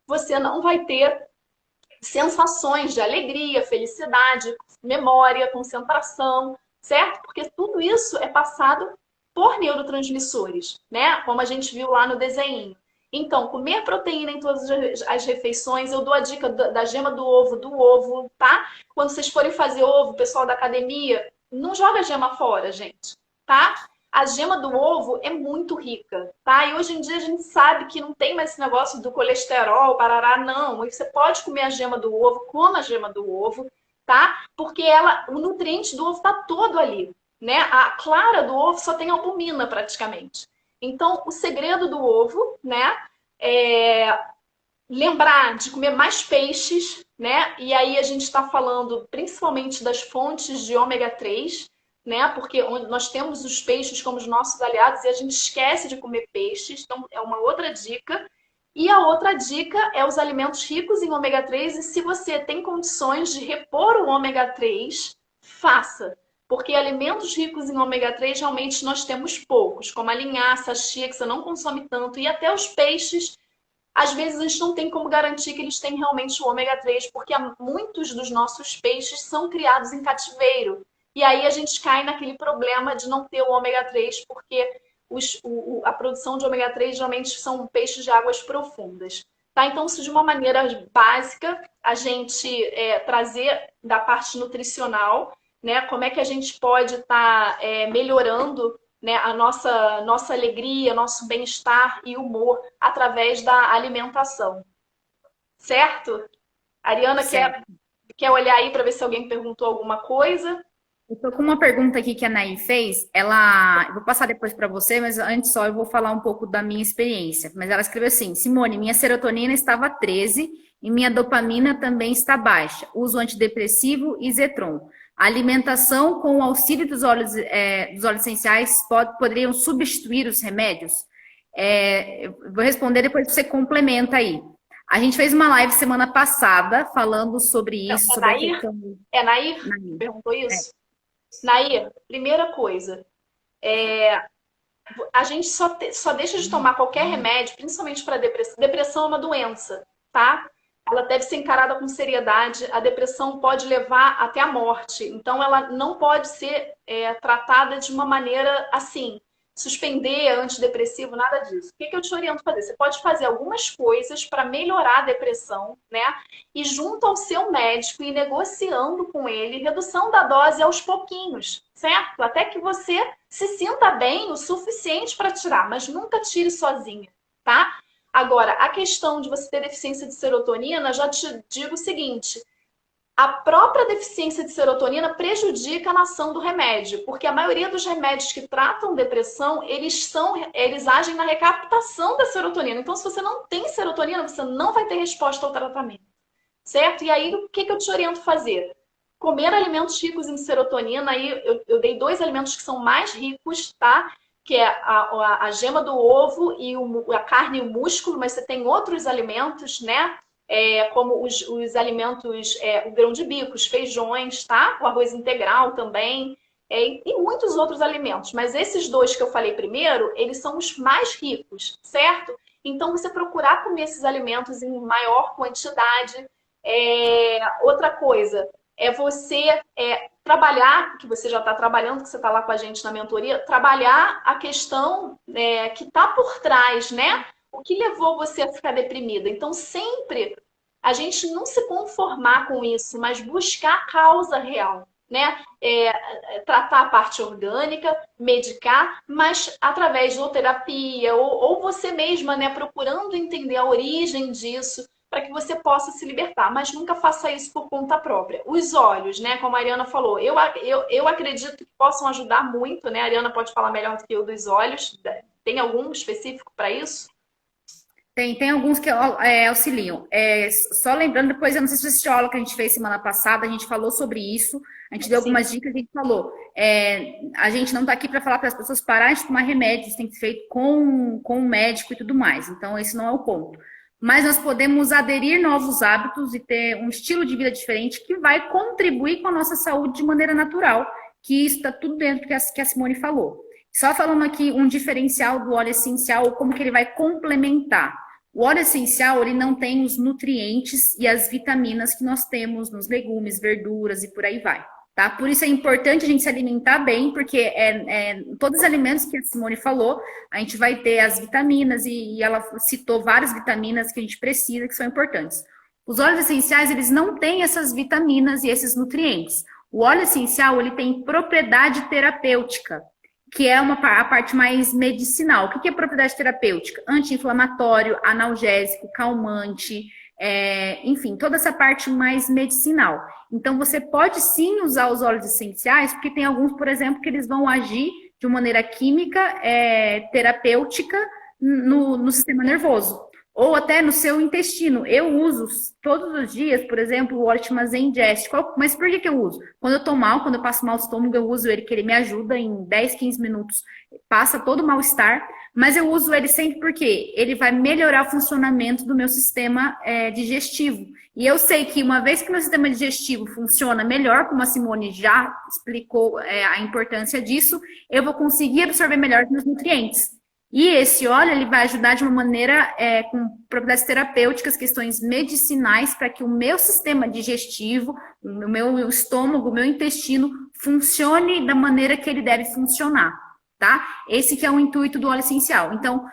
você não vai ter sensações de alegria, felicidade, memória, concentração, certo? Porque tudo isso é passado por neurotransmissores, né? Como a gente viu lá no desenho. Então, comer proteína em todas as refeições, eu dou a dica da gema do ovo, tá? Quando vocês forem fazer ovo, pessoal da academia, não joga a gema fora, gente, tá? A gema do ovo é muito rica, tá? E hoje em dia a gente sabe que não tem mais esse negócio do colesterol, parará, não. Você pode comer a gema do ovo, coma a gema do ovo, tá? Porque o nutriente do ovo está todo ali, né? A clara do ovo só tem albumina praticamente. Então, o segredo do ovo, né? É lembrar de comer mais peixes, né? E aí a gente está falando principalmente das fontes de ômega 3, né? Porque nós temos os peixes como os nossos aliados e a gente esquece de comer peixes. Então, é uma outra dica. E a outra dica é os alimentos ricos em ômega 3. E se você tem condições de repor o ômega 3, faça. Porque alimentos ricos em ômega 3, realmente nós temos poucos, como a linhaça, a chia, que você não consome tanto, e até os peixes, às vezes a gente não tem como garantir que eles têm realmente o ômega 3, porque muitos dos nossos peixes são criados em cativeiro. E aí a gente cai naquele problema de não ter o ômega 3, porque a produção de ômega 3 geralmente são peixes de águas profundas. Tá? Então, isso de uma maneira básica, a gente trazer da parte nutricional, né? Como é que a gente pode estar melhorando, né, a nossa alegria, nosso bem-estar e humor através da alimentação. Certo? A Ariana Certo. quer olhar aí para ver se alguém perguntou alguma coisa? Eu tô com uma pergunta aqui que a Naí fez. Eu vou passar depois para você, mas antes só eu vou falar um pouco da minha experiência. Mas ela escreveu assim: Simone, minha serotonina estava 13 e minha dopamina também está baixa. Uso antidepressivo e Zetron. A alimentação com o auxílio dos óleos essenciais poderiam substituir os remédios? Eu vou responder depois você complementa aí. A gente fez uma live semana passada falando sobre isso, sobre a questão. É Nair? Perguntou isso? Nair, primeira coisa, a gente só deixa de tomar qualquer remédio, principalmente para depressão. Depressão é uma doença, tá? Ela deve ser encarada com seriedade. A depressão pode levar até a morte. Então, ela não pode ser tratada de uma maneira assim, suspender antidepressivo, nada disso. O que eu te oriento a fazer? Você pode fazer algumas coisas para melhorar a depressão, né? E junto ao seu médico e negociando com ele, redução da dose aos pouquinhos, certo? Até que você se sinta bem o suficiente para tirar, mas nunca tire sozinha, tá? Agora, a questão de você ter deficiência de serotonina, já te digo o seguinte: a própria deficiência de serotonina prejudica a ação do remédio, porque a maioria dos remédios que tratam depressão, eles agem na recaptação da serotonina. Então, se você não tem serotonina, você não vai ter resposta ao tratamento, certo? E aí, o que eu te oriento a fazer? Comer alimentos ricos em serotonina. Aí eu dei 2 alimentos que são mais ricos, tá? Que é a gema do ovo e a carne e o músculo, mas você tem outros alimentos, né? Como os alimentos, o grão de bico, os feijões, tá? O arroz integral também, e muitos outros alimentos. Mas esses 2 que eu falei primeiro, eles são os mais ricos, certo? Então, você procurar comer esses alimentos em maior quantidade. Outra coisa é você trabalhar, que você já está trabalhando, que você está lá com a gente na mentoria, trabalhar a questão que está por trás, né? O que levou você a ficar deprimida? Então, sempre a gente não se conformar com isso, mas buscar a causa real, né? Tratar a parte orgânica, medicar, mas através de ou terapia ou você mesma, né, procurando entender a origem disso, para que você possa se libertar, mas nunca faça isso por conta própria. Os olhos, né, como a Ariana falou, eu acredito que possam ajudar muito, né? A Ariana pode falar melhor do que eu dos olhos. Tem algum específico para isso? Tem alguns que auxiliam. Só lembrando, depois, eu não sei se você assistiu a aula que a gente fez semana passada, a gente falou sobre isso, a gente deu algumas dicas, a gente falou. A gente não está aqui para falar para as pessoas pararem de tomar remédios, tem que ser feito com o médico e tudo mais. Então, esse não é o ponto. Mas nós podemos aderir novos hábitos e ter um estilo de vida diferente que vai contribuir com a nossa saúde de maneira natural, que isso está tudo dentro do que a Simone falou. Só falando aqui um diferencial do óleo essencial, como que ele vai complementar. O óleo essencial, ele não tem os nutrientes e as vitaminas que nós temos nos legumes, verduras e por aí vai, tá? Por isso é importante a gente se alimentar bem, porque todos os alimentos que a Simone falou, a gente vai ter as vitaminas e ela citou várias vitaminas que a gente precisa, que são importantes. Os óleos essenciais, eles não têm essas vitaminas e esses nutrientes. O óleo essencial, ele tem propriedade terapêutica, que é a parte mais medicinal. O que é propriedade terapêutica? Anti-inflamatório, analgésico, calmante, enfim, toda essa parte mais medicinal. Então, você pode sim usar os óleos essenciais, porque tem alguns, por exemplo, que eles vão agir de maneira química, terapêutica no sistema nervoso. Ou até no seu intestino. Eu uso todos os dias, por exemplo, o óleo chama Zengest. Mas por que eu uso? Quando eu tô mal, quando eu passo mal do estômago, eu uso ele, que ele me ajuda em 10, 15 minutos. Passa todo o mal-estar. Mas eu uso ele sempre porque ele vai melhorar o funcionamento do meu sistema digestivo. E eu sei que uma vez que o meu sistema digestivo funciona melhor, como a Simone já explicou a importância disso, eu vou conseguir absorver melhor os meus nutrientes. E esse óleo ele vai ajudar de uma maneira com propriedades terapêuticas, questões medicinais, para que o meu sistema digestivo, o meu estômago, o meu intestino funcione da maneira que ele deve funcionar, tá? Esse que é o intuito do óleo essencial. Então,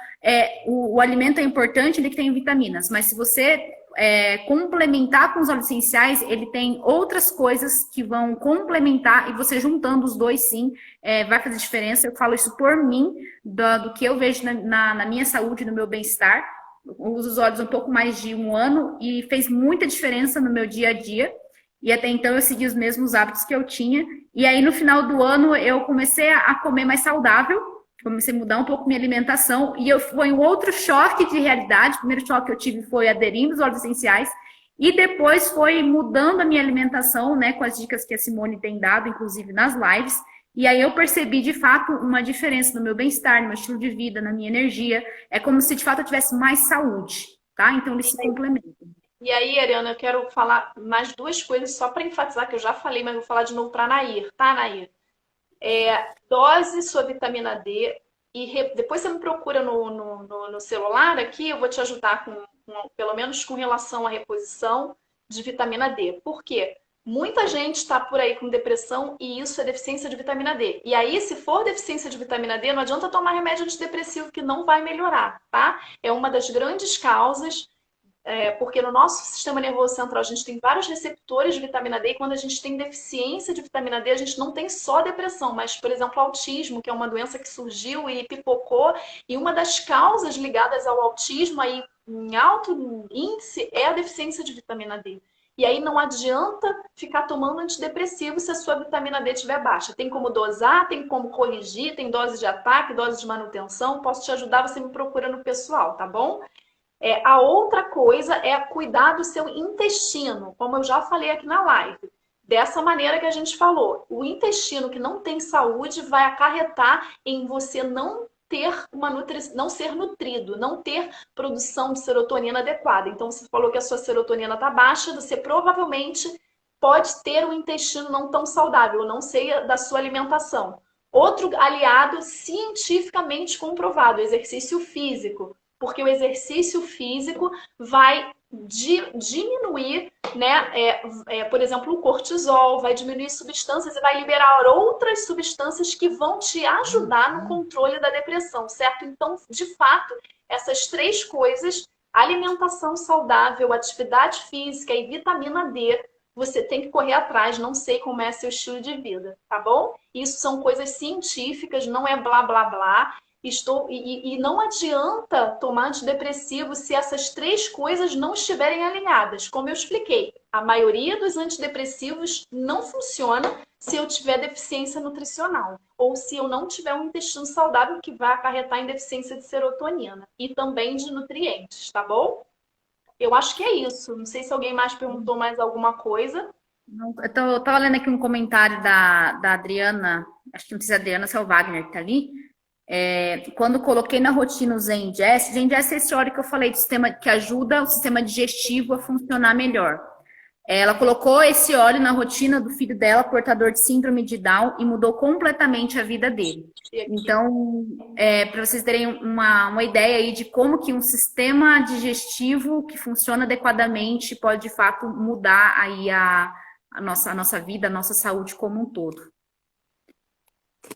o alimento é importante, ele tem vitaminas, mas se você complementar com os óleos essenciais, ele tem outras coisas que vão complementar, e você juntando os dois, sim, vai fazer diferença. Eu falo isso por mim, do que eu vejo na minha saúde, no meu bem-estar. Eu uso os óleos um pouco mais de 1 ano e fez muita diferença no meu dia a dia. E até então eu segui os mesmos hábitos que eu tinha. E aí no final do ano eu comecei a comer mais saudável, comecei a mudar um pouco minha alimentação, e foi um outro choque de realidade. O primeiro choque que eu tive foi aderindo aos óleos essenciais, e depois foi mudando a minha alimentação, né, com as dicas que a Simone tem dado, inclusive nas lives, e aí eu percebi, de fato, uma diferença no meu bem-estar, no meu estilo de vida, na minha energia. É como se, de fato, eu tivesse mais saúde, tá? Então, eles se complementam. E aí, Ariana, eu quero falar mais 2 coisas só para enfatizar, que eu já falei, mas vou falar de novo para a Nair, tá, Nair? Dose sua vitamina D e depois você me procura no celular aqui, eu vou te ajudar pelo menos com relação à reposição de vitamina D. Por quê? Muita gente está por aí com depressão e isso é deficiência de vitamina D. E aí, se for deficiência de vitamina D, não adianta tomar remédio antidepressivo que não vai melhorar, tá? É uma das grandes causas. Porque no nosso sistema nervoso central a gente tem vários receptores de vitamina D, e quando a gente tem deficiência de vitamina D, a gente não tem só depressão, mas, por exemplo, autismo, que é uma doença que surgiu e pipocou, e uma das causas ligadas ao autismo aí, em alto índice é a deficiência de vitamina D. E aí não adianta ficar tomando antidepressivo se a sua vitamina D estiver baixa. Tem como dosar, tem como corrigir, tem dose de ataque, dose de manutenção. Posso te ajudar, você me procura no pessoal, tá bom? A outra coisa é cuidar do seu intestino, como eu já falei aqui na live. Dessa maneira que a gente falou, o intestino que não tem saúde vai acarretar em você não ter não ser nutrido, não ter produção de serotonina adequada. Então, você falou que a sua serotonina está baixa, você provavelmente pode ter um intestino não tão saudável, não sei da sua alimentação. Outro aliado cientificamente comprovado, exercício físico. Porque o exercício físico vai diminuir, né, por exemplo, o cortisol, vai diminuir substâncias e vai liberar outras substâncias que vão te ajudar no controle da depressão, certo? Então, de fato, essas 3 coisas alimentação saudável, atividade física e vitamina D, você tem que correr atrás, não sei como é seu estilo de vida, tá bom? Isso são coisas científicas, não é blá blá blá. E não adianta tomar antidepressivo se essas três coisas não estiverem alinhadas. Como eu expliquei, a maioria dos antidepressivos não funciona se eu tiver deficiência nutricional ou se eu não tiver um intestino saudável, que vai acarretar em deficiência de serotonina e também de nutrientes, tá bom? Eu acho que é isso. Não sei se alguém mais perguntou mais alguma coisa. Eu tava lendo aqui um comentário da Adriana, acho que não sei se é a Adriana, se é o Wagner que tá ali. Quando coloquei na rotina o Zen Jazz é esse óleo que eu falei do sistema que ajuda o sistema digestivo a funcionar melhor. Ela colocou esse óleo na rotina do filho dela, portador de síndrome de Down, e mudou completamente a vida dele. Então, para vocês terem uma ideia aí de como que um sistema digestivo que funciona adequadamente pode, de fato, mudar aí a nossa vida, a nossa saúde como um todo.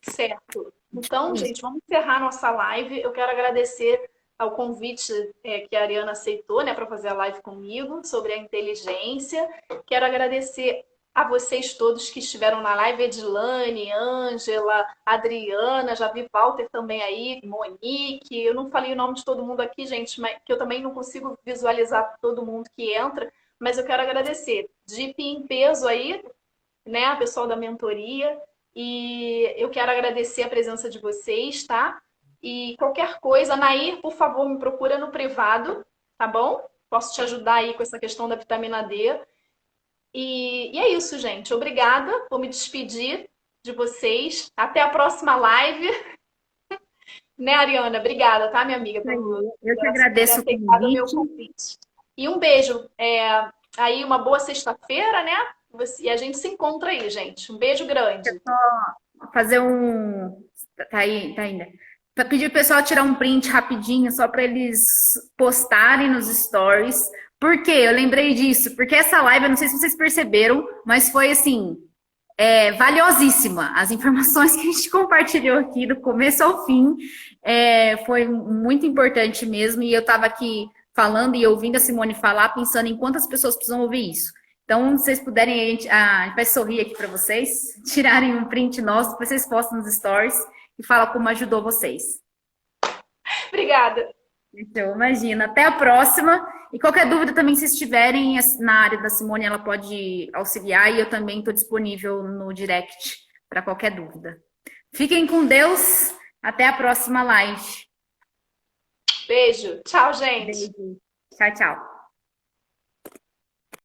Certo. Então, gente, vamos encerrar nossa live. Eu quero agradecer ao convite que a Ariana aceitou, né, para fazer a live comigo sobre a inteligência. Quero agradecer a vocês todos que estiveram na live, Edilane, Ângela, Adriana, já vi Walter também aí, Monique. Eu não falei o nome de todo mundo aqui, gente, mas que eu também não consigo visualizar todo mundo que entra, mas eu quero agradecer. DIP em peso aí, né, a pessoal da mentoria. E eu quero agradecer a presença de vocês, tá? E qualquer coisa, Nair, por favor, me procura no privado, tá bom? Posso te ajudar aí com essa questão da vitamina D. E é isso, gente. Obrigada. Vou me despedir de vocês. Até a próxima live. Né, Ariana? Obrigada, tá, minha amiga? Eu que agradeço o convite. E um beijo. Aí, uma boa sexta-feira, né? E a gente se encontra aí, gente. Um beijo grande. É só fazer um... Tá aí, tá ainda. Pra pedir pro pessoal tirar um print rapidinho, só para eles postarem nos stories. Por quê? Eu lembrei disso. Porque essa live, eu não sei se vocês perceberam, mas foi assim, valiosíssima. As informações que a gente compartilhou aqui do começo ao fim foi muito importante mesmo. E eu estava aqui falando e ouvindo a Simone falar, pensando em quantas pessoas precisam ouvir isso. Então, se vocês puderem, a gente vai sorrir aqui para vocês, tirarem um print nosso, depois vocês postam nos stories e falam como ajudou vocês. Obrigada. Então, imagina. Até a próxima. E qualquer dúvida também, se estiverem na área da Simone, ela pode auxiliar e eu também estou disponível no direct para qualquer dúvida. Fiquem com Deus. Até a próxima live. Beijo. Tchau, gente. Beijo. Tchau, tchau.